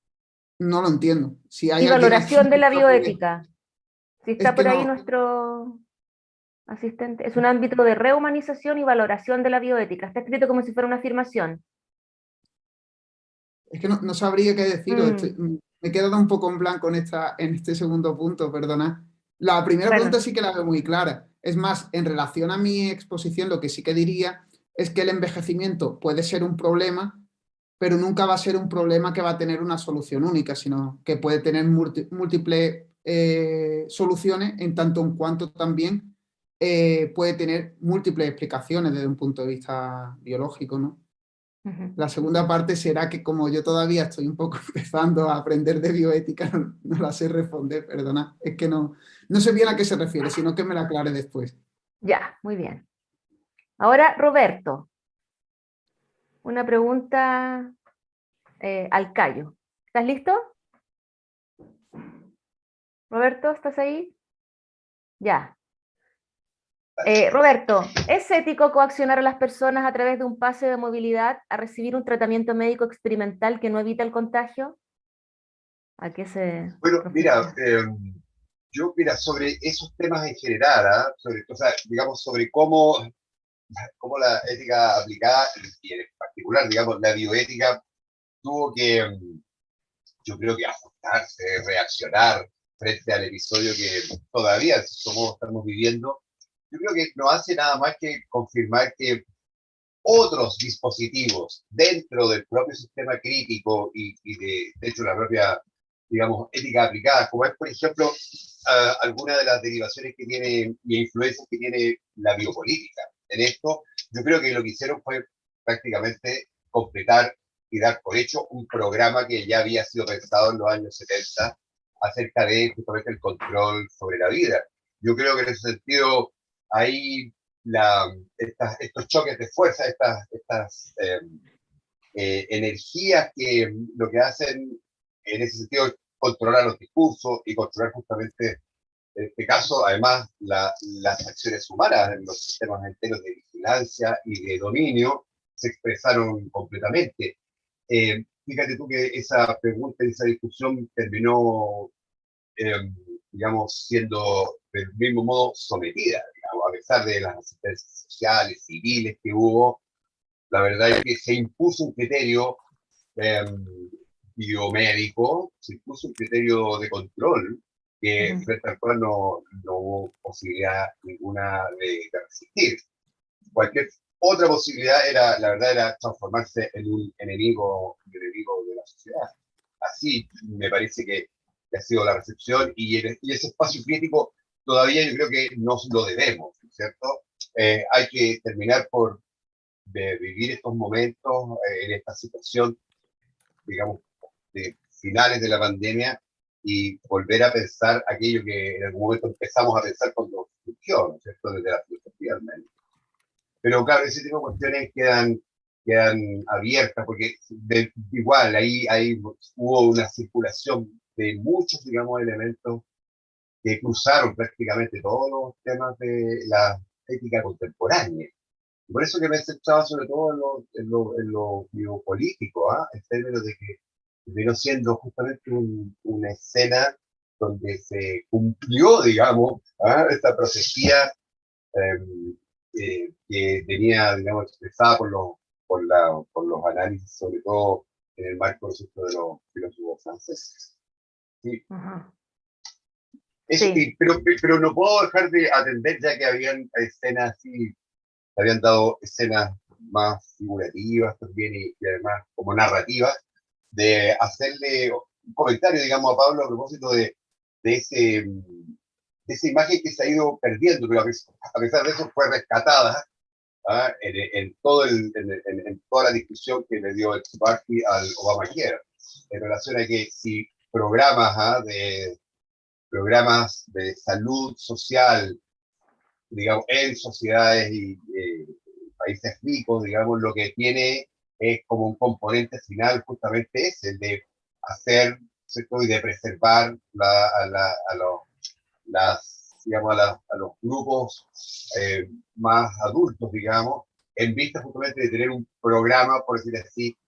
B: No lo entiendo. Si hay
A: Y
B: alguien aquí
A: valoración de
B: que
A: la
B: lo puede-
A: bioética. Si
B: es
A: está
B: que
A: por ahí
B: no,
A: nuestro asistente. Es un ámbito de rehumanización y valoración de la bioética. Está escrito como si fuera una afirmación.
B: es que no sabría qué deciros.
A: Mm,
B: Me he quedado un poco en blanco en este segundo punto, perdona. La primera pregunta
A: bueno,
B: sí que la veo muy clara. Es más, en relación a mi exposición, lo que sí que diría es que el envejecimiento puede ser un problema, pero nunca va a ser un problema que va a tener una solución única, sino que puede tener múltiples soluciones en tanto en cuanto también puede tener múltiples explicaciones desde un punto de vista biológico, ¿no?
A: ujú.
B: La segunda parte será que como yo todavía estoy un poco empezando a aprender de bioética, no la sé responder, perdona. Es que no sé bien a qué se refiere, sino que me la aclare después.
A: Ya, muy bien. Ahora, Roberto, una pregunta al callo. ¿Estás listo? Roberto, ¿estás ahí? Ya. Roberto, ¿es ético coaccionar a las personas a través de un pase de movilidad a recibir un tratamiento médico experimental que no evita el contagio? ¿A qué se
C: Bueno, mira,
A: refiere?
C: mira, sobre esos temas en general, ¿ah? O sea, digamos, sobre cómo la ética aplicada, y en particular, digamos, la bioética, tuvo que, yo creo que ajustarse, reaccionar frente al episodio que todavía estamos viviendo. Yo creo que no hace nada más que confirmar que otros dispositivos dentro del propio sistema crítico y de hecho, la propia, digamos, ética aplicada, como es, por ejemplo, alguna de las derivaciones que tiene y influencias que tiene la biopolítica. En esto, yo creo que lo que hicieron fue prácticamente completar y dar por hecho un programa que ya había sido pensado en los años 70 acerca de justamente el control sobre la vida. Yo creo que en ese sentido, ahí estos choques de fuerza, energías que lo que hacen en ese sentido es controlar los discursos y controlar justamente, en este caso, además, las acciones humanas en los sistemas enteros de vigilancia y de dominio se expresaron completamente. Fíjate tú que esa pregunta y esa discusión terminó, eh, digamos, siendo del mismo modo sometida, digamos, a pesar de las asistencias sociales, civiles que hubo. La verdad es que se impuso un criterio eh, biomédico, se impuso un criterio de control que
A: Ujú.
C: frente al cual no hubo posibilidad ninguna de resistir. Cualquier otra posibilidad era, la verdad, era transformarse en un enemigo de la sociedad. Así me parece que ha sido la recepción y ese espacio crítico todavía yo creo que nos lo debemos, ¿cierto? Hay que terminar de vivir estos momentos en esta situación, digamos, de finales de la pandemia y volver a pensar aquello que en algún momento empezamos a pensar cuando surgió, ¿no es cierto?, desde la filosofía al menos. Pero claro, ese tipo de cuestiones quedan abiertas, porque igual ahí hubo una circulación de muchos, digamos, elementos que cruzaron prácticamente todos los temas de la ética contemporánea. Y por eso que me he centrado sobre todo en lo biopolítico, ¿ah? En términos de que vino siendo justamente una escena donde se cumplió, digamos, ¿ah? Esta profecía que venía, digamos, expresada por los análisis, sobre todo en el marco de los filósofos franceses. Sí,
A: Ajá.
C: eso,
A: Sí,
C: pero no puedo dejar de atender, ya que habían escenas así, habían dado escenas más figurativas también y además como narrativas, de hacerle un comentario, digamos, a Pablo a propósito de ese, de esa imagen que se ha ido perdiendo, pero a pesar de eso fue rescatada, ¿ah? En toda la discusión que le dio el Party al Obamacare, en relación a que si programas de salud social, digamos, en sociedades y países ricos, digamos, lo que tiene es como un componente final justamente es el de hacer, ¿cierto? Y de preservar digamos, a los grupos más adultos, digamos, en vista justamente de tener un programa, por decir así,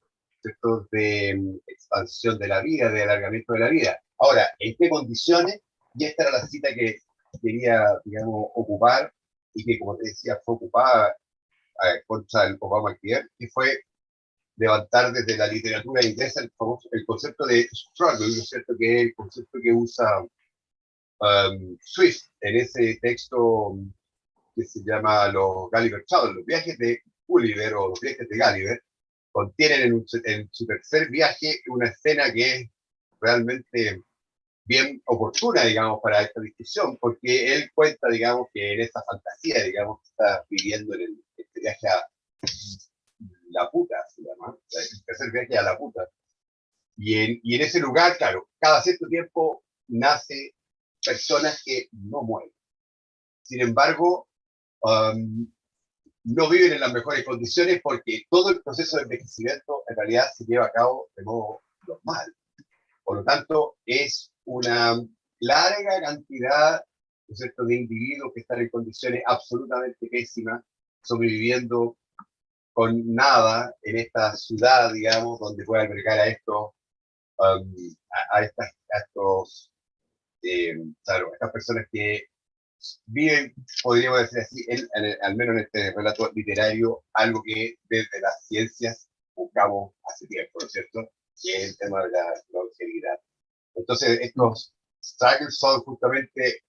C: ¿cierto?, de expansión de la vida, de alargamiento de la vida. Ahora, ¿en qué condiciones? Y esta era la cita que quería, digamos, ocupar, y que, como te decía, fue ocupada contra el Obamacare, que fue levantar desde la literatura inglesa el concepto de struggle, ¿no es cierto?, que es el concepto que usa Swift en ese texto que se llama los Gulliver Travels, los viajes de Gulliver o los viajes de Gulliver, contienen en su tercer viaje una escena que es realmente bien oportuna, digamos, para esta discusión, porque él cuenta, digamos, que en esta fantasía, digamos, que está viviendo en este viaje a Laputa, se llama, el tercer viaje a Laputa. Y en ese lugar, claro, cada cierto tiempo nace personas que no mueren. Sin embargo, no viven en las mejores condiciones porque todo el proceso de envejecimiento en realidad se lleva a cabo de modo normal. Por lo tanto, es una larga cantidad, ¿no es cierto?, de individuos que están en condiciones absolutamente pésimas, sobreviviendo con nada en esta ciudad, digamos, donde puede albergar a estos, claro, estas personas que viven, podríamos decir así, al menos en este relato literario, algo que desde las ciencias buscamos hace tiempo, ¿no es cierto?, que es el tema de la longevidad. Entonces, estos struggles son justamente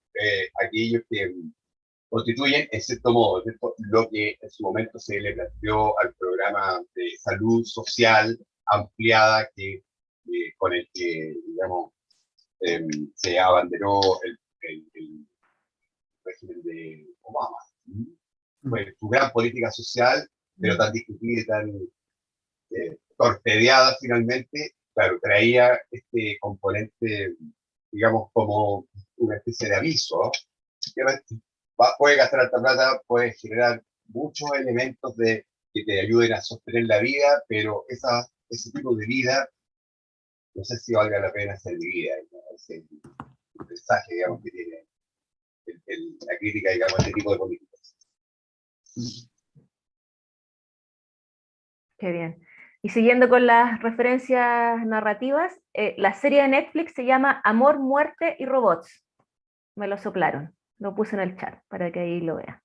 C: aquellos que constituyen, en cierto modo, ¿cierto?, lo que en su momento se le planteó al programa de salud social ampliada con el que, digamos, se abanderó el régimen de Obama. Fue su gran política social, pero tan discutida y tan torpedeada finalmente, claro, traía este componente, digamos, como una especie de aviso, que puede gastar alta plata, puede generar muchos elementos que te ayuden a sostener la vida, pero ese tipo de vida, no sé si valga la pena ser vivida, ¿no? Ese es el mensaje, digamos, que tiene la crítica, digamos, a este tipo de políticas.
A: Qué bien. Y siguiendo con las referencias narrativas, la serie de Netflix se llama Amor, Muerte y Robots. Me lo soplaron, lo puse en el chat para que ahí lo vean.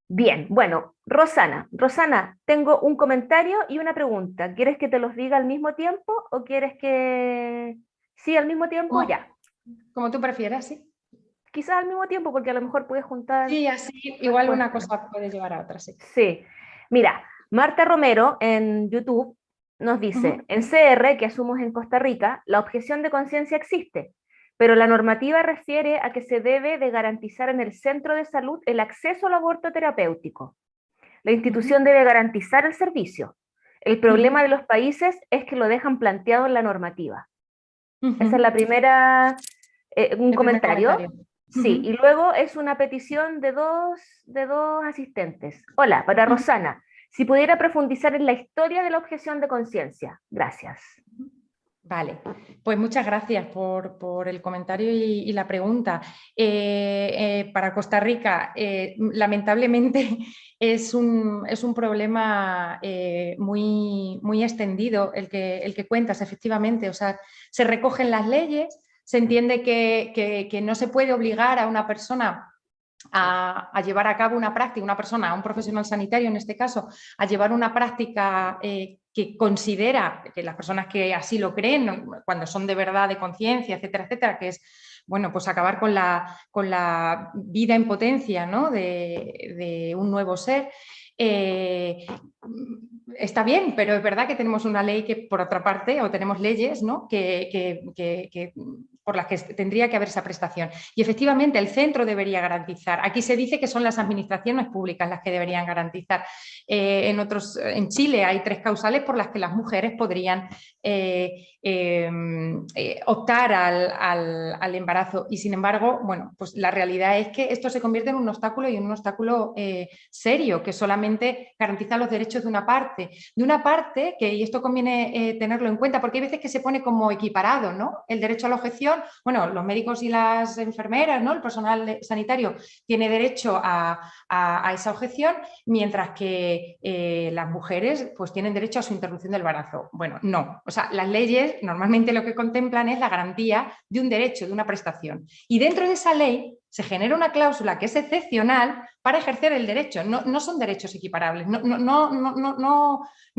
A: Bien, bueno, Rosana. Rosana, tengo un comentario y una pregunta. ¿Quieres que te los diga al mismo tiempo o quieres que... Sí, al mismo tiempo, ya.
F: Como tú prefieras, sí.
A: Quizás al mismo tiempo, porque a lo mejor puedes juntar...
F: Sí, así igual una cosa puede llevar a otra, sí.
A: Sí. Mira, Marta Romero en YouTube nos dice, en CR, que asumo en Costa Rica, la objeción de conciencia existe, pero la normativa refiere a que se debe de garantizar en el centro de salud el acceso al aborto terapéutico. La institución debe garantizar el servicio. El problema de los países es que lo dejan planteado en la normativa. Esa es la primera, un comentario. Sí, y luego es una petición de dos asistentes. Hola, para Rosana, si pudiera profundizar en la historia de la objeción de conciencia. Gracias.
F: Vale, pues muchas gracias por el comentario y la pregunta. Para Costa Rica, lamentablemente, es un problema muy extendido el que cuentas, efectivamente. O sea, se recogen las leyes, se entiende que no se puede obligar a una persona a llevar a cabo una práctica, a un profesional sanitario en este caso, a llevar una práctica que considera, que las personas que así lo creen, cuando son de verdad de conciencia, etcétera, etcétera, que es, bueno, pues acabar con la vida en potencia, ¿no?, de un nuevo ser. Está bien, pero es verdad que tenemos una ley que, por otra parte, o tenemos leyes, ¿no?, por las que tendría que haber esa prestación. Y efectivamente el centro debería garantizar. Aquí se dice que son las administraciones públicas las que deberían garantizar. En Chile hay 3 causales por las que las mujeres podrían optar al embarazo, y sin embargo, bueno, pues la realidad es que esto se convierte en un obstáculo, y en un obstáculo serio, que solamente garantiza los derechos de una parte que, y esto conviene tenerlo en cuenta, porque hay veces que se pone como equiparado, ¿no?, el derecho a la objeción vacunación, bueno, los médicos y las enfermeras, ¿no? El personal sanitario tiene derecho a esa objeción, mientras que las mujeres pues tienen derecho a su interrupción del embarazo. Bueno, no. O sea, las leyes normalmente lo que contemplan es la garantía de un derecho, de una prestación. Y dentro de esa ley se genera una cláusula que es excepcional para ejercer el derecho. No son derechos equiparables, no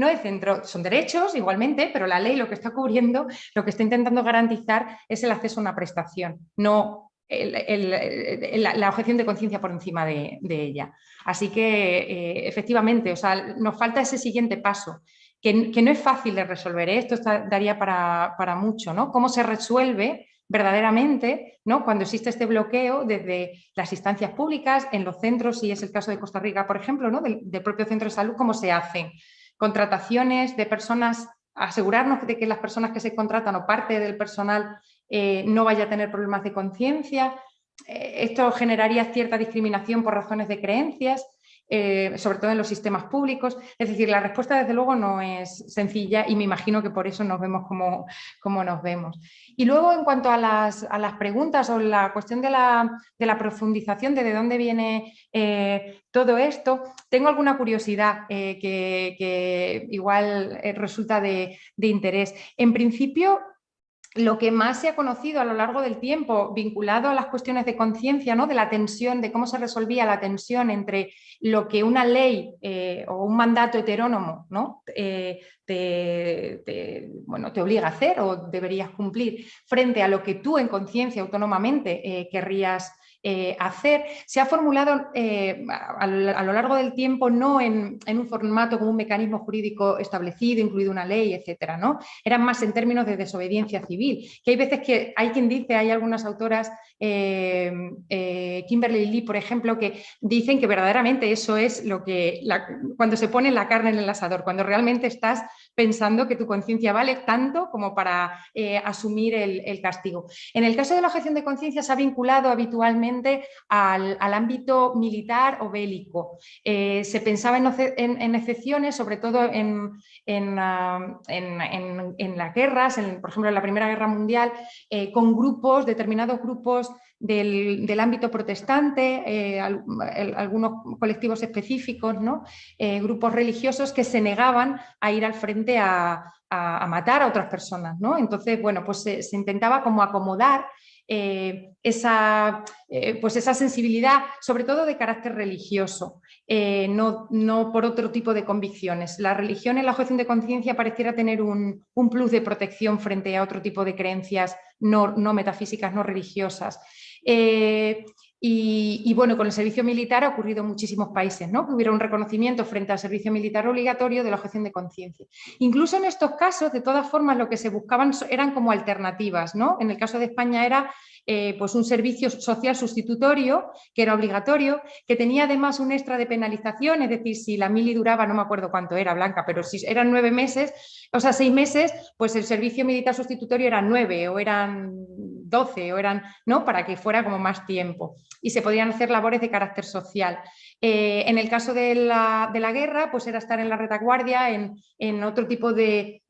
F: es centro, son derechos igualmente, pero la ley lo que está cubriendo, lo que está intentando garantizar es el acceso a una prestación, no la objeción de conciencia por encima de ella. Así que, efectivamente, o sea, nos falta ese siguiente paso, que no es fácil de resolver, ¿eh? Esto daría para mucho, ¿no? ¿Cómo se resuelve verdaderamente, ¿no? Cuando existe este bloqueo desde las instancias públicas, en los centros, si es el caso de Costa Rica, por ejemplo, ¿no? del propio centro de salud, cómo se hacen contrataciones de personas, asegurarnos de que las personas que se contratan o parte del personal no vaya a tener problemas de conciencia. Esto generaría cierta discriminación por razones de creencias, sobre todo en los sistemas públicos. Es decir, la respuesta desde luego no es sencilla y me imagino que por eso nos vemos como nos vemos. Y luego, en cuanto a las preguntas o la cuestión de la profundización de dónde viene todo esto, tengo alguna curiosidad que igual resulta de interés. En principio, lo que más se ha conocido a lo largo del tiempo, vinculado a las cuestiones de conciencia, ¿no? De la tensión, de cómo se resolvía la tensión entre lo que una ley o un mandato heterónomo, ¿no? te obliga a hacer o deberías cumplir, frente a lo que tú en conciencia autónomamente querrías hacer, se ha formulado a lo largo del tiempo no en un formato como un mecanismo jurídico establecido, incluido una ley, etcétera, ¿no? Eran más en términos de desobediencia civil, que hay veces que hay quien dice, hay algunas autoras, Kimberly Lee, por ejemplo, que dicen que verdaderamente eso es lo que, cuando se pone la carne en el asador, cuando realmente estás pensando que tu conciencia vale tanto como para asumir el castigo. En el caso de la objeción de conciencia se ha vinculado habitualmente al ámbito militar o bélico. Se pensaba en excepciones, sobre todo en las guerras, por ejemplo en la Primera Guerra Mundial, con grupos, determinados grupos del ámbito protestante, algunos colectivos específicos, ¿no? Grupos religiosos que se negaban a ir al frente a matar a otras personas, ¿no? Entonces, bueno, pues se intentaba como acomodar esa sensibilidad, sobre todo de carácter religioso, no por otro tipo de convicciones. La religión en la objeción de conciencia pareciera tener un plus de protección frente a otro tipo de creencias no metafísicas, no religiosas. Y bueno, con el servicio militar ha ocurrido en muchísimos países, ¿no? Que hubiera un reconocimiento frente al servicio militar obligatorio de la objeción de conciencia. Incluso en estos casos, de todas formas, lo que se buscaban eran como alternativas, ¿no? En el caso de España era pues un servicio social sustitutorio, que era obligatorio, que tenía además un extra de penalización, es decir, si la mili duraba, no me acuerdo cuánto era, Blanca, pero si eran 9 meses, o sea, 6 meses, pues el servicio militar sustitutorio eran 9 o eran 12 o eran, ¿no? Para que fuera como más tiempo y se podían hacer labores de carácter social. En el caso de la guerra, pues era estar en la retaguardia, en otro tipo de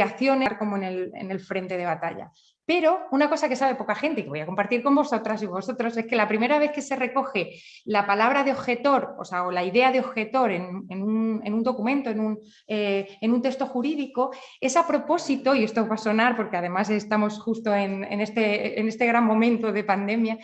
F: acciones, como en el frente de batalla. Pero una cosa que sabe poca gente y que voy a compartir con vosotras y vosotros es que la primera vez que se recoge la palabra de objetor, o la idea de objetor en un documento, en un texto jurídico, es a propósito, y esto va a sonar porque además estamos justo en este gran momento de pandemia,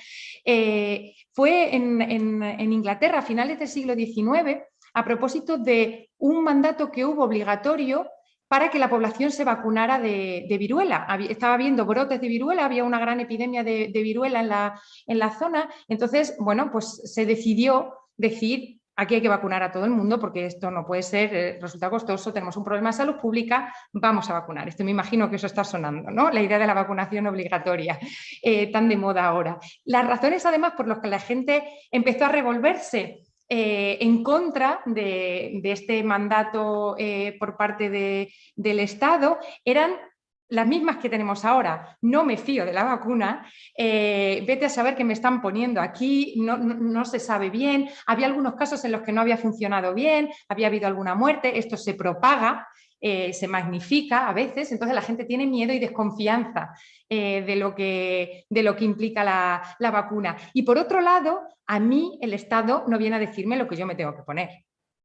F: fue en Inglaterra a finales del siglo XIX, a propósito de un mandato que hubo obligatorio para que la población se vacunara de viruela. Estaba habiendo brotes de viruela, había una gran epidemia de viruela en la zona. Entonces, bueno, pues se decidió decir, aquí hay que vacunar a todo el mundo porque esto no puede ser, resulta costoso, tenemos un problema de salud pública, vamos a vacunar. Esto me imagino que eso está sonando, ¿no? La idea de la vacunación obligatoria, tan de moda ahora. Las razones, además, por las que la gente empezó a revolverse en contra de este mandato por parte del Estado eran las mismas que tenemos ahora. No me fío de la vacuna, vete a saber qué me están poniendo aquí, no se sabe bien, había algunos casos en los que no había funcionado bien, había habido alguna muerte, esto se propaga. se magnifica a veces, entonces la gente tiene miedo y desconfianza de lo que implica la vacuna. Y por otro lado, a mí el Estado no viene a decirme lo que yo me tengo que poner.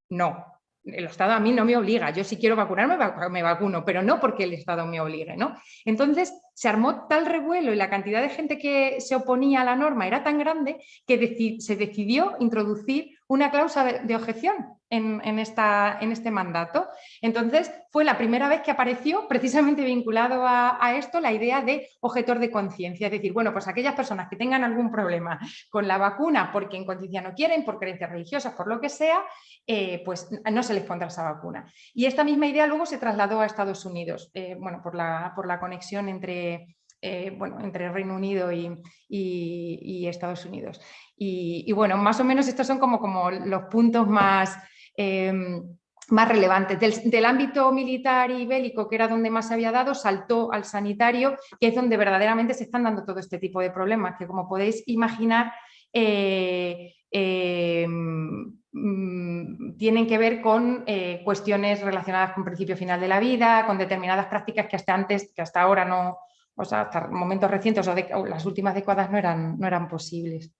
F: No, el Estado a mí no me obliga. Yo si quiero vacunarme, me vacuno, pero no porque el Estado me obligue, ¿no? Entonces se armó tal revuelo y la cantidad de gente que se oponía a la norma era tan grande que se decidió introducir una cláusula de objeción en este mandato. Entonces fue la primera vez que apareció, precisamente vinculado a esto, la idea de objetor de conciencia. Es decir, bueno, pues aquellas personas que tengan algún problema con la vacuna porque en conciencia no quieren, por creencias religiosas, por lo que sea, pues no se les pondrá esa vacuna. Y esta misma idea luego se trasladó a Estados Unidos, bueno, por la conexión entre Reino Unido y Estados Unidos. Y bueno, más o menos estos son como los puntos más relevantes. Del ámbito militar y bélico, que era donde más se había dado, saltó al sanitario, que es donde verdaderamente se están dando todo este tipo de problemas, que como podéis imaginar, tienen que ver con cuestiones relacionadas con principio final de la vida, con determinadas prácticas que hasta ahora no, o sea, hasta momentos recientes o las últimas décadas no eran posibles.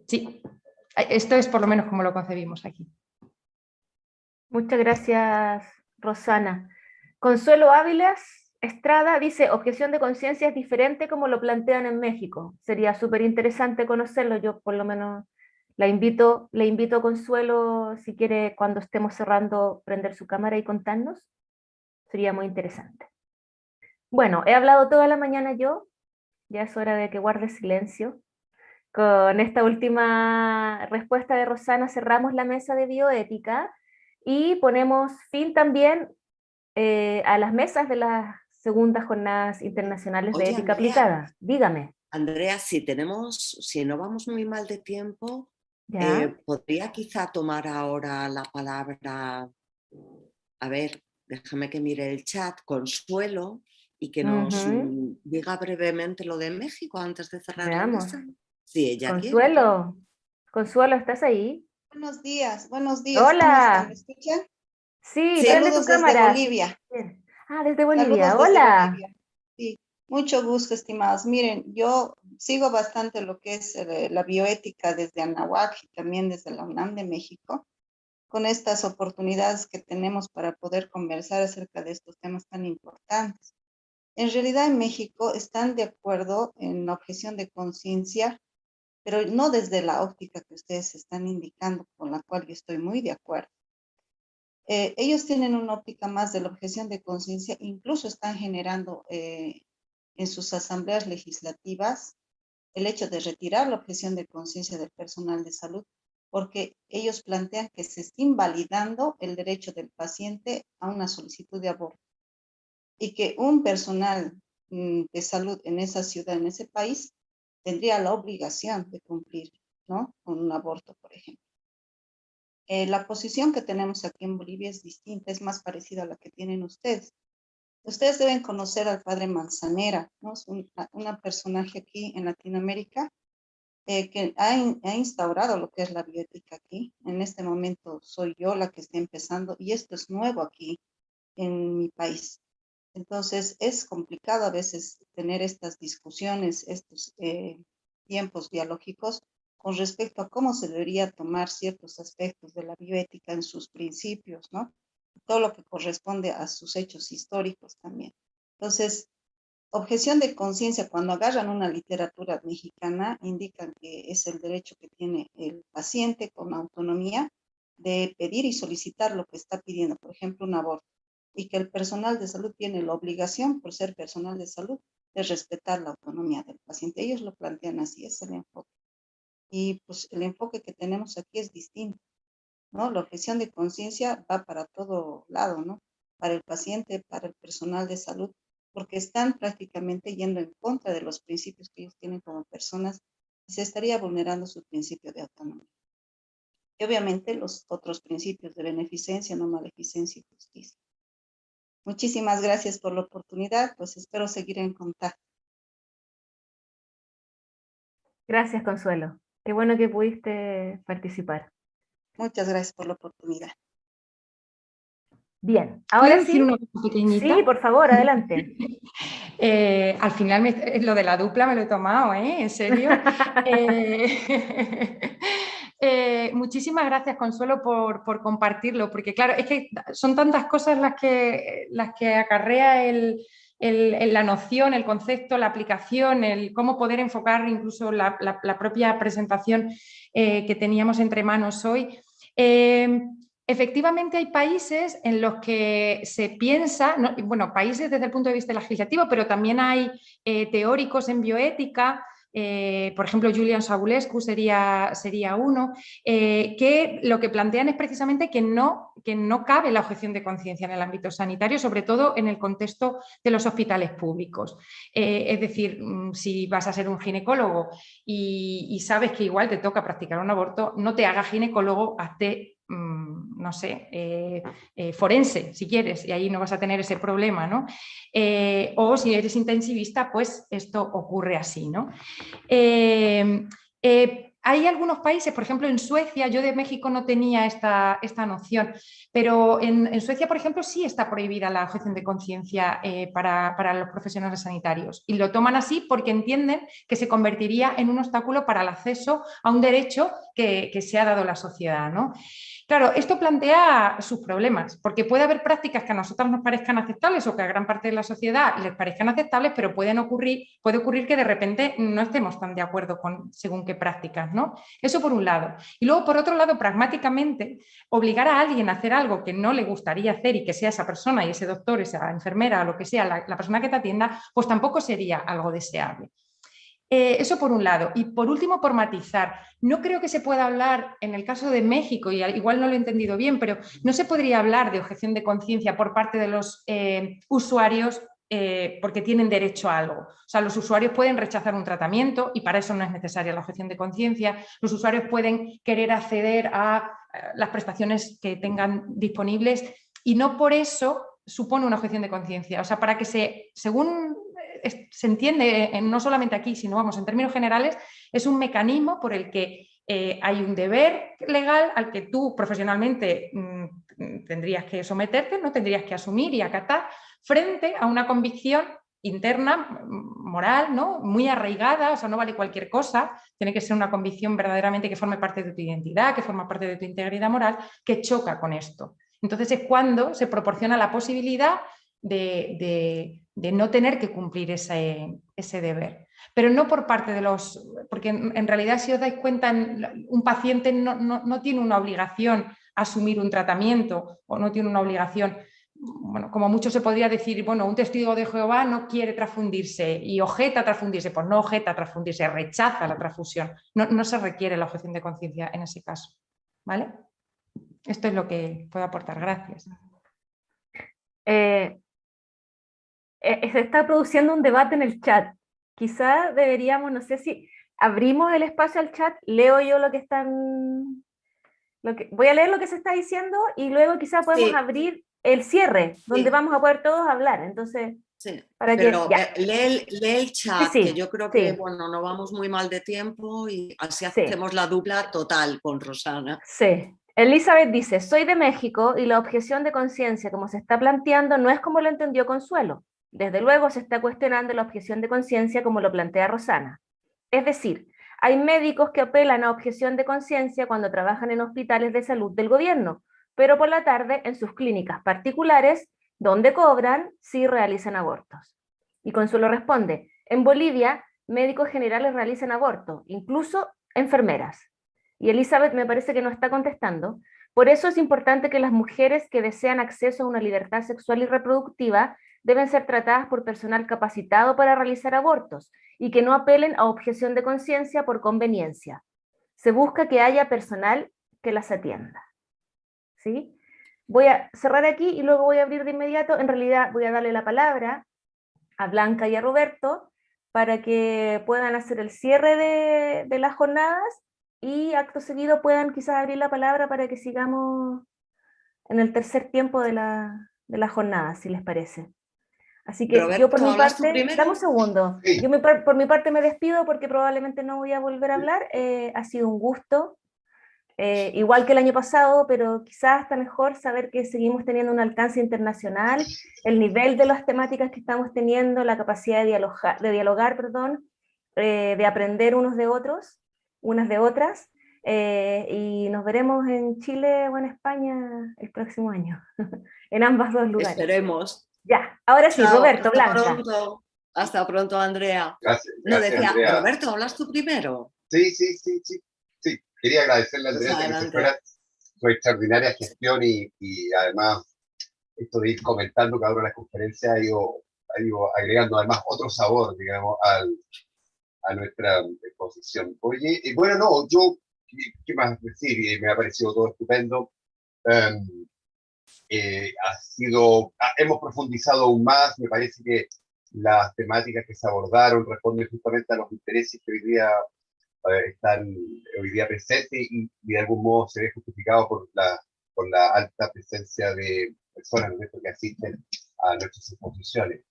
F: Sí, esto es por lo menos como lo concebimos aquí.
A: Muchas gracias, Rosana. Consuelo Ávilas Estrada dice, objeción de conciencia es diferente como lo plantean en México. Sería súper interesante conocerlo. Yo por lo menos le invito Consuelo, si quiere, cuando estemos cerrando, prender su cámara y contarnos. Sería muy interesante. Bueno, he hablado toda la mañana yo, ya es hora de que guarde silencio. Con esta última respuesta de Rosana cerramos la mesa de bioética y ponemos fin también a las mesas de las segundas jornadas internacionales de
D: Oye,
A: ética
D: Andrea,
A: aplicada. Dígame.
D: Andrea, si no vamos muy mal de tiempo,
A: ¿Ya?
D: ¿podría quizá tomar ahora la palabra, a ver, déjame que mire el chat, Consuelo, y que nos
A: Ujú.
D: diga brevemente lo de México antes de cerrar la
A: Veamos.
D: mesa? Si ella quiere, claro.
A: Consuelo. Consuelo, ¿estás ahí?
G: Buenos días, ¿cómo están? ¿Me
A: Hola.
G: escuchan?
A: Sí,
D: Sí,
A: prende tu
G: Saludos desde
A: cámara.
G: Bolivia,
A: Bien. Ah, desde Bolivia.
G: saludos desde
A: Hola.
G: Bolivia. Sí, mucho gusto, estimados. Miren, yo sigo bastante lo que es la bioética desde Anahuac y también desde la UNAM de México, con estas oportunidades que tenemos para poder conversar acerca de estos temas tan importantes. En realidad, en México están de acuerdo en la objeción de conciencia, pero no desde la óptica que ustedes están indicando, con la cual yo estoy muy de acuerdo. Ellos tienen una óptica más de la objeción de conciencia, incluso están generando en sus asambleas legislativas el hecho de retirar la objeción de conciencia del personal de salud, porque ellos plantean que se está invalidando el derecho del paciente a una solicitud de aborto y que un personal de salud en esa ciudad, en ese país, tendría la obligación de cumplir, ¿no?, con un aborto, por ejemplo. La posición que tenemos aquí en Bolivia es distinta, es más parecida a la que tienen ustedes. Ustedes deben conocer al padre Manzanera, ¿no? Es una personaje aquí en Latinoamérica que ha instaurado lo que es la bioética aquí. En este momento soy yo la que está empezando y esto es nuevo aquí en mi país. Entonces es complicado a veces tener estas discusiones, estos tiempos dialógicos con respecto a cómo se debería tomar ciertos aspectos de la bioética en sus principios, ¿no? Todo lo que corresponde a sus hechos históricos también. Entonces, objeción de conciencia, cuando agarran una literatura mexicana, indican que es el derecho que tiene el paciente con autonomía de pedir y solicitar lo que está pidiendo, por ejemplo, un aborto, y que el personal de salud tiene la obligación, por ser personal de salud, de respetar la autonomía del paciente. Ellos lo plantean así, es el enfoque. Y pues el enfoque que tenemos aquí es distinto, ¿no? La objeción de conciencia va para todo lado, ¿no? Para el paciente, para el personal de salud, porque están prácticamente yendo en contra de los principios que ellos tienen como personas y se estaría vulnerando su principio de autonomía. Y obviamente los otros principios de beneficencia, no maleficencia y justicia. Muchísimas gracias por la oportunidad, pues espero seguir en contacto.
A: Gracias, Consuelo. Qué bueno que pudiste participar.
G: Muchas gracias por la oportunidad.
A: Bien,
F: ¿Puedo
A: ahora
F: decir
A: sí.
F: una cosa pequeñita?
A: Sí, por favor, adelante.
F: Al final lo de la dupla me lo he tomado, ¿eh? En serio. Muchísimas gracias, Consuelo, por compartirlo, porque claro, es que son tantas cosas las que acarrea la noción, el concepto, la aplicación, el cómo poder enfocar incluso la propia presentación que teníamos entre manos hoy. Efectivamente hay países en los que se piensa, bueno, países desde el punto de vista legislativo, pero también hay teóricos en bioética, por ejemplo, Julian Savulescu sería uno, que lo que plantean es precisamente que no cabe la objeción de conciencia en el ámbito sanitario, sobre todo en el contexto de los hospitales públicos. Es decir, si vas a ser un ginecólogo y sabes que igual te toca practicar un aborto, no te hagas ginecólogo, hazte no sé, forense, si quieres, y ahí no vas a tener ese problema, ¿no? O si eres intensivista, pues esto ocurre así, ¿no? Hay algunos países, por ejemplo en Suecia, yo de México no tenía esta noción, pero en Suecia, por ejemplo, sí está prohibida la objeción de conciencia para los profesionales sanitarios y lo toman así porque entienden que se convertiría en un obstáculo para el acceso a un derecho que se ha dado la sociedad, ¿no? Claro, esto plantea sus problemas, porque puede haber prácticas que a nosotros nos parezcan aceptables o que a gran parte de la sociedad les parezcan aceptables, pero puede ocurrir que de repente no estemos tan de acuerdo con según qué prácticas, ¿no? Eso por un lado. Y luego, por otro lado, pragmáticamente, obligar a alguien a hacer algo que no le gustaría hacer y que sea esa persona y ese doctor, esa enfermera o lo que sea, la persona que te atienda, pues tampoco sería algo deseable. Eso por un lado. Y por último, por matizar, no creo que se pueda hablar, en el caso de México, y igual no lo he entendido bien, pero no se podría hablar de objeción de conciencia por parte de los usuarios porque tienen derecho a algo. O sea, los usuarios pueden rechazar un tratamiento y para eso no es necesaria la objeción de conciencia. Los usuarios pueden querer acceder a las prestaciones que tengan disponibles y no por eso supone una objeción de conciencia. O sea, para que según se entiende, no solamente aquí, sino vamos, en términos generales, es un mecanismo por el que hay un deber legal al que tú profesionalmente tendrías que someterte, no tendrías que asumir y acatar frente a una convicción interna, moral, ¿no? Muy arraigada, o sea, no vale cualquier cosa, tiene que ser una convicción verdaderamente que forme parte de tu identidad, que forma parte de tu integridad moral, que choca con esto. Entonces es cuando se proporciona la posibilidad de no tener que cumplir ese deber. Pero no por parte de los... Porque en realidad, si os dais cuenta, un paciente no tiene una obligación a asumir un tratamiento o no tiene una obligación... Bueno, como mucho se podría decir, bueno, un testigo de Jehová no quiere transfundirse y objeta transfundirse, pues no objeta transfundirse, rechaza la transfusión. No se requiere la objeción de conciencia en ese caso. ¿Vale? Esto es lo que puedo aportar. Gracias.
A: Se está produciendo un debate en el chat. Quizá deberíamos, no sé si abrimos el espacio al chat, leo yo lo que están... voy a leer lo que se está diciendo y luego quizá podemos abrir el cierre, donde vamos a poder todos hablar. Entonces, para
D: pero
A: que...
D: lee el chat,
A: sí,
D: que yo creo que, bueno, no vamos muy mal de tiempo y así hacemos la dupla total con Rosana.
A: Sí. Elizabeth dice, soy de México y la objeción de conciencia como se está planteando no es como lo entendió Consuelo. Desde luego se está cuestionando la objeción de conciencia como lo plantea Rosana. Es decir, hay médicos que apelan a objeción de conciencia cuando trabajan en hospitales de salud del gobierno, pero por la tarde en sus clínicas particulares, donde cobran, sí realizan abortos. Y Consuelo responde, en Bolivia, médicos generales realizan abortos, incluso enfermeras. Y Elizabeth me parece que no está contestando. Por eso es importante que las mujeres que desean acceso a una libertad sexual y reproductiva deben ser tratadas por personal capacitado para realizar abortos y que no apelen a objeción de conciencia por conveniencia. Se busca que haya personal que las atienda. ¿Sí? Voy a cerrar aquí y luego voy a abrir de inmediato. En realidad voy a darle la palabra a Blanca y a Roberto para que puedan hacer el cierre de las jornadas y acto seguido puedan quizás abrir la palabra para que sigamos en el tercer tiempo de la jornada, si les parece. Así que
D: Roberto,
A: yo por mi parte,
D: primero.
A: dame un segundo, yo por mi parte me despido porque probablemente no voy a volver a hablar, ha sido un gusto igual que el año pasado, pero quizás está mejor saber que seguimos teniendo un alcance internacional, el nivel de las temáticas que estamos teniendo, la capacidad de dialogar, perdón, de aprender unos de otros, unas de otras, y nos veremos en Chile o en España el próximo año, en ambos dos lugares.
D: Esperemos.
A: Ya, ahora sí,
D: Chao,
A: Roberto,
D: hasta
A: Blanca.
D: pronto. Hasta pronto, Andrea.
C: Gracias,
D: No,
C: gracias,
D: decía,
C: Andrea.
D: Roberto, ¿hablas tú primero?
C: Sí. Quería agradecerle a
D: Pues
C: Andrea también
D: adelante.
C: fuera su extraordinaria gestión y además esto de ir comentando cada una de las conferencias ha ido agregando además otro sabor, digamos, a nuestra exposición. Oye, bueno, no, yo, ¿qué más decir? Me ha parecido todo estupendo. Hemos profundizado aún más, me parece que las temáticas que se abordaron responden justamente a los intereses que hoy día están hoy día presentes y de algún modo se ve justificado por la alta presencia de personas, ¿no?, que asisten a nuestras exposiciones.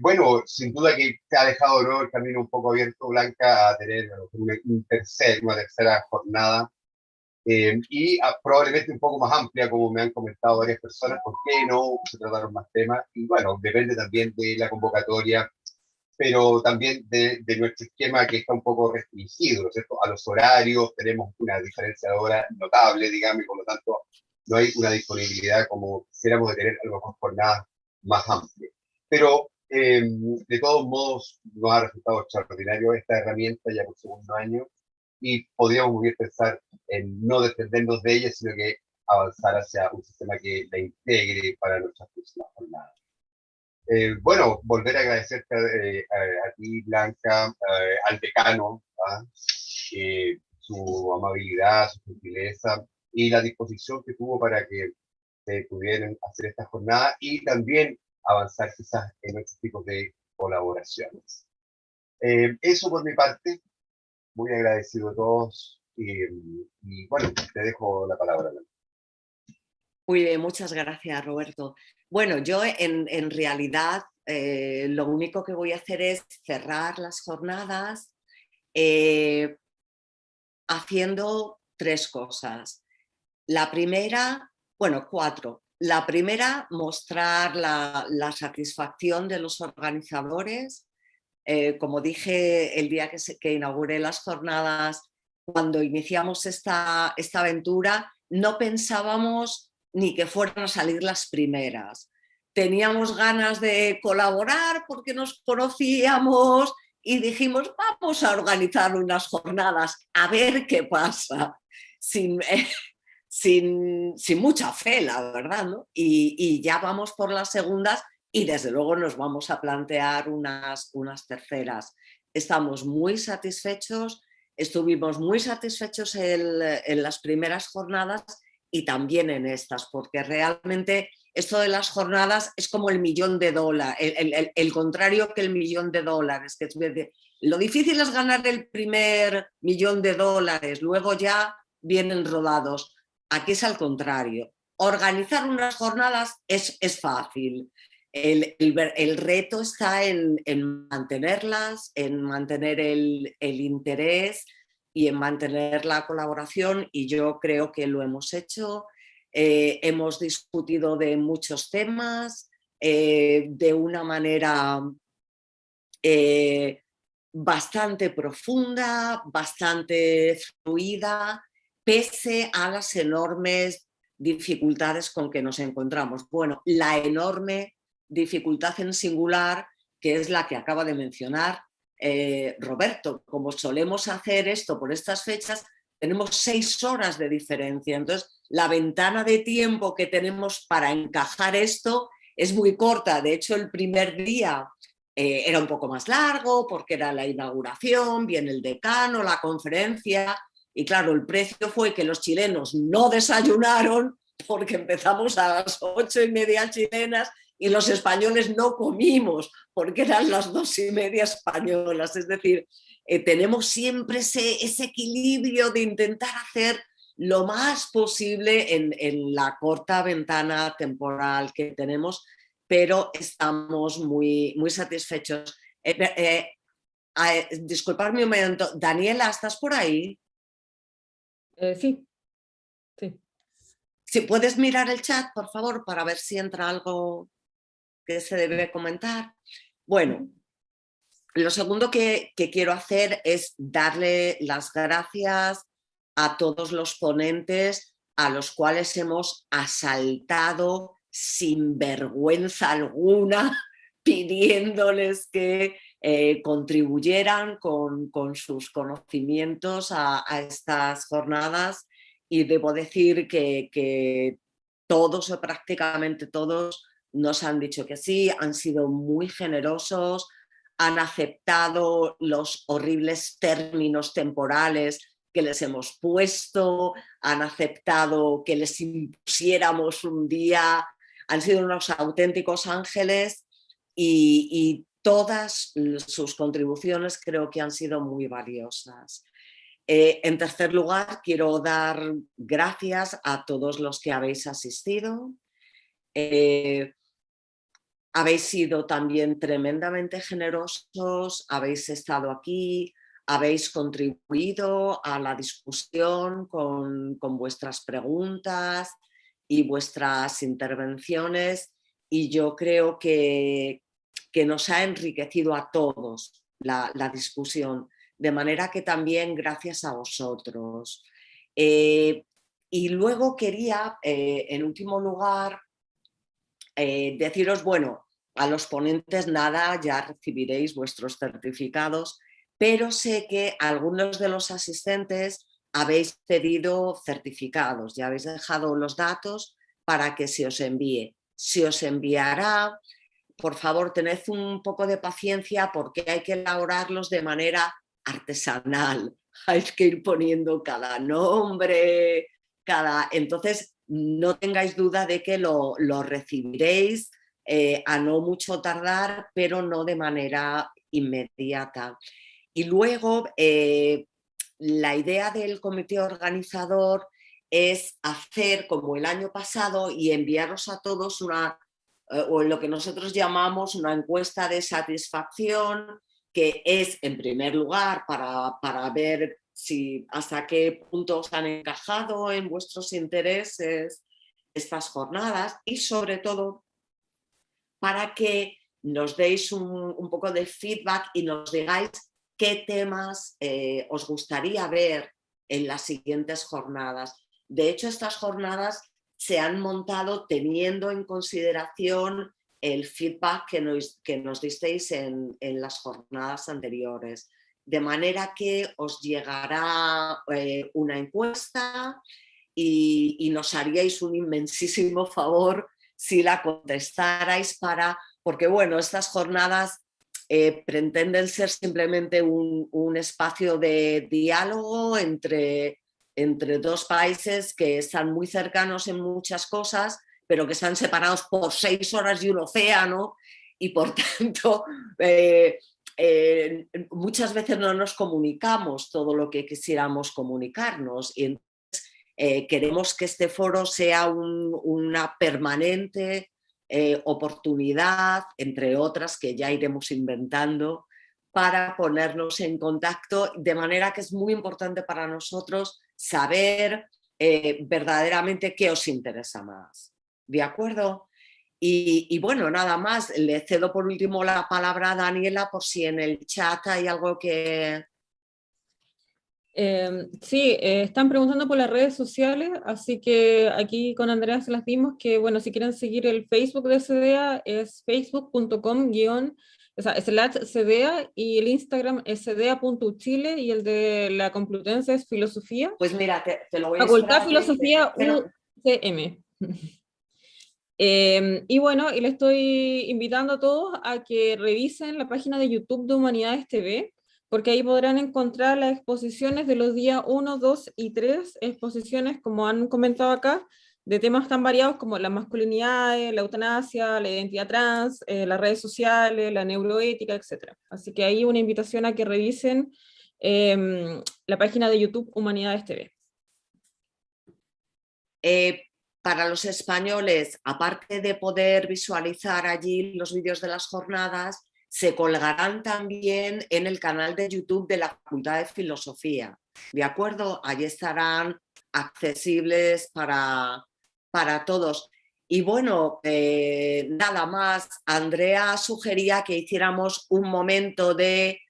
C: Bueno, sin duda que te ha dejado, ¿no?, el camino un poco abierto, Blanca, a tener una tercera jornada probablemente un poco más amplia, como me han comentado varias personas. ¿Por qué no se trataron más temas? Y bueno, depende también de la convocatoria, pero también de nuestro esquema, que está un poco restringido, ¿no es cierto? A los horarios tenemos una diferencia de hora notable, digamos, y por lo tanto no hay una disponibilidad como quisiéramos de tener a lo mejor jornadas más amplias. Pero de todos modos nos ha resultado extraordinario esta herramienta ya por segundo año, y podríamos muy bien pensar en no dependernos de ella, sino que avanzar hacia un sistema que la integre para nuestras próximas jornadas. Bueno, volver a agradecerte a ti, Blanca, al decano, su amabilidad, su gentileza y la disposición que tuvo para que se pudieran hacer esta jornada y también avanzar quizás en otros tipos de colaboraciones. Eso por mi parte, muy agradecido a todos y bueno, te dejo la palabra.
D: Muy bien, muchas gracias, Roberto. Bueno, yo en realidad lo único que voy a hacer es cerrar las jornadas haciendo 3 cosas. La primera, bueno, 4. La primera, mostrar la satisfacción de los organizadores. Como dije el día que inauguré las jornadas, cuando iniciamos esta aventura, no pensábamos ni que fueran a salir las primeras. Teníamos ganas de colaborar porque nos conocíamos y dijimos, vamos a organizar unas jornadas a ver qué pasa, sin mucha fe, la verdad, ¿no? Y ya vamos por las segundas y desde luego nos vamos a plantear unas terceras. Estamos muy satisfechos, estuvimos muy satisfechos en las primeras jornadas y también en estas, porque realmente esto de las jornadas es como el $1.000.000, el contrario que el $1.000.000, que lo difícil es ganar el primer $1.000.000, luego ya vienen rodados. Aquí es al contrario. Organizar unas jornadas es fácil. El reto está en mantenerlas, en mantener el interés y en mantener la colaboración, y yo creo que lo hemos hecho. Hemos discutido de muchos temas de una manera bastante profunda, bastante fluida, pese a las enormes dificultades con que nos encontramos. Bueno, la enorme dificultad en singular, que es la que acaba de mencionar Roberto. Como solemos hacer esto por estas fechas, tenemos 6 horas de diferencia. Entonces, la ventana de tiempo que tenemos para encajar esto es muy corta. De hecho, el primer día era un poco más largo porque era la inauguración, viene el decano, la conferencia, y claro, el precio fue que los chilenos no desayunaron porque empezamos a las 8:30 chilenas y los españoles no comimos porque eran las 2:30 españolas. Es decir, tenemos siempre ese equilibrio de intentar hacer lo más posible en la corta ventana temporal que tenemos, pero estamos muy, muy satisfechos. Disculpadme un momento, Daniela, ¿estás por ahí?
H: Sí, sí.
D: Si puedes mirar el chat, por favor, para ver si entra algo que se debe comentar. Bueno, lo segundo que quiero hacer es darle las gracias a todos los ponentes a los cuales hemos asaltado sin vergüenza alguna, pidiéndoles que contribuyeran con sus conocimientos a estas jornadas, y debo decir que todos o prácticamente todos nos han dicho que sí, han sido muy generosos, han aceptado los horribles términos temporales que les hemos puesto, han aceptado que les impusiéramos un día, han sido unos auténticos ángeles, y todas sus contribuciones creo que han sido muy valiosas. En tercer lugar, quiero dar gracias a todos los que habéis asistido. Habéis sido también tremendamente generosos, habéis estado aquí, habéis contribuido a la discusión con vuestras preguntas y vuestras intervenciones, y yo creo que nos ha enriquecido a todos la discusión, de manera que también gracias a vosotros. Y luego quería, en último lugar, deciros, bueno, a los ponentes nada, ya recibiréis vuestros certificados, pero sé que algunos de los asistentes habéis pedido certificados, ya habéis dejado los datos para que se os envíe. Se os enviará. Por favor, tened un poco de paciencia porque hay que elaborarlos de manera artesanal. Hay que ir poniendo cada nombre, Entonces, no tengáis duda de que lo recibiréis a no mucho tardar, pero no de manera inmediata. Y luego, la idea del comité organizador es hacer como el año pasado y enviaros a todos o lo que nosotros llamamos una encuesta de satisfacción, que es, en primer lugar, para ver hasta qué punto os han encajado en vuestros intereses estas jornadas, y sobre todo para que nos deis un poco de feedback y nos digáis qué temas os gustaría ver en las siguientes jornadas. De hecho, estas jornadas se han montado teniendo en consideración el feedback que nos disteis en las jornadas anteriores. De manera que os llegará una encuesta y nos haríais un inmensísimo favor si la contestarais, porque bueno, estas jornadas pretenden ser simplemente un espacio de diálogo entre dos países que están muy cercanos en muchas cosas, pero que están separados por 6 horas y un océano, y por tanto muchas veces no nos comunicamos todo lo que quisiéramos comunicarnos, y entonces queremos que este foro sea una permanente oportunidad, entre otras que ya iremos inventando, para ponernos en contacto, de manera que es muy importante para nosotros saber verdaderamente qué os interesa más. ¿De acuerdo? Y bueno, nada más, le cedo por último la palabra a Daniela por si en el chat hay algo que...
H: Sí, están preguntando por las redes sociales, así que aquí con Andrea se las dimos, que bueno, si quieren seguir el Facebook de CDA es facebook.com/CDA, y el Instagram es cda.chile, y el de la Complutense es Filosofía.
D: Pues mira, te lo voy a
H: Facultad
D: esperar,
H: Filosofía UCM. Y bueno, y le estoy invitando a todos a que revisen la página de YouTube de Humanidades TV, porque ahí podrán encontrar las exposiciones de los días 1, 2 y 3, exposiciones, como han comentado acá, de temas tan variados como las masculinidades, la eutanasia, la identidad trans, las redes sociales, la neuroética, etc. Así que ahí una invitación a que revisen la página de YouTube Humanidades TV.
D: Para los españoles, aparte de poder visualizar allí los vídeos de las jornadas, se colgarán también en el canal de YouTube de la Facultad de Filosofía. ¿De acuerdo? Allí estarán accesibles para todos. Y bueno, nada más, Andrea sugería que hiciéramos un momento de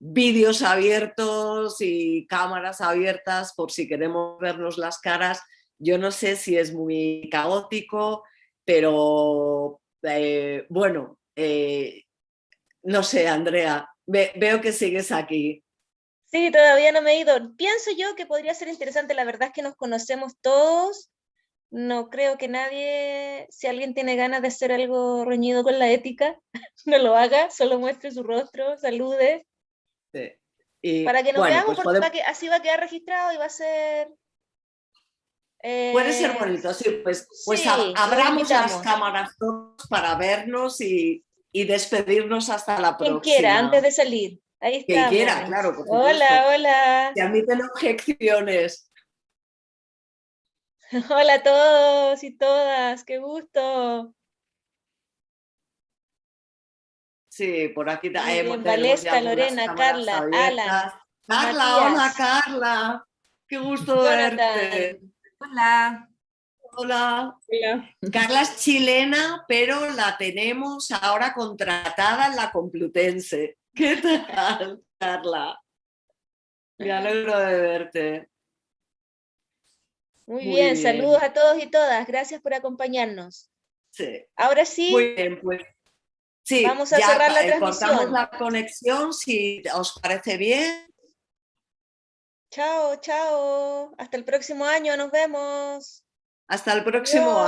D: vídeos abiertos y cámaras abiertas por si queremos vernos las caras. Yo no sé si es muy caótico, pero bueno, no sé, Andrea, veo que sigues aquí.
A: Sí, todavía no me he ido. Pienso yo que podría ser interesante, la verdad es que nos conocemos todos. No creo que nadie, si alguien tiene ganas de hacer algo reñido con la ética, no lo haga, solo muestre su rostro, salude.
D: Sí. Y,
A: para que nos
D: bueno,
A: veamos,
D: pues
A: porque así va a quedar registrado y va a ser...
D: puede ser bonito, sí, pues
A: sí,
D: abramos las cámaras todos para vernos y despedirnos hasta la próxima.
A: Quien quiera, antes de salir. Ahí está.
D: Quien quiera, claro, por supuesto.
A: Hola, hola.
D: Se admiten objeciones.
A: Hola a todos y todas, qué gusto.
D: Sí, por aquí
A: tenemos Valesca, Lorena, Carla, Alan.
D: Carla,
A: Matías.
D: hola Carla. Qué gusto verte.
I: Hola.
D: Hola.
H: Hola.
D: Carla es chilena, pero la tenemos ahora contratada en la Complutense. ¿Qué tal, Carla? Me alegro de verte.
A: Muy bien, saludos a todos y todas. Gracias por acompañarnos.
D: Sí.
A: Ahora sí.
D: Muy bien, pues. Sí,
A: vamos a cerrar la transmisión.
D: Cortamos la conexión, si os parece bien.
A: Chao, chao. Hasta el próximo año, nos vemos.
D: Hasta el próximo año.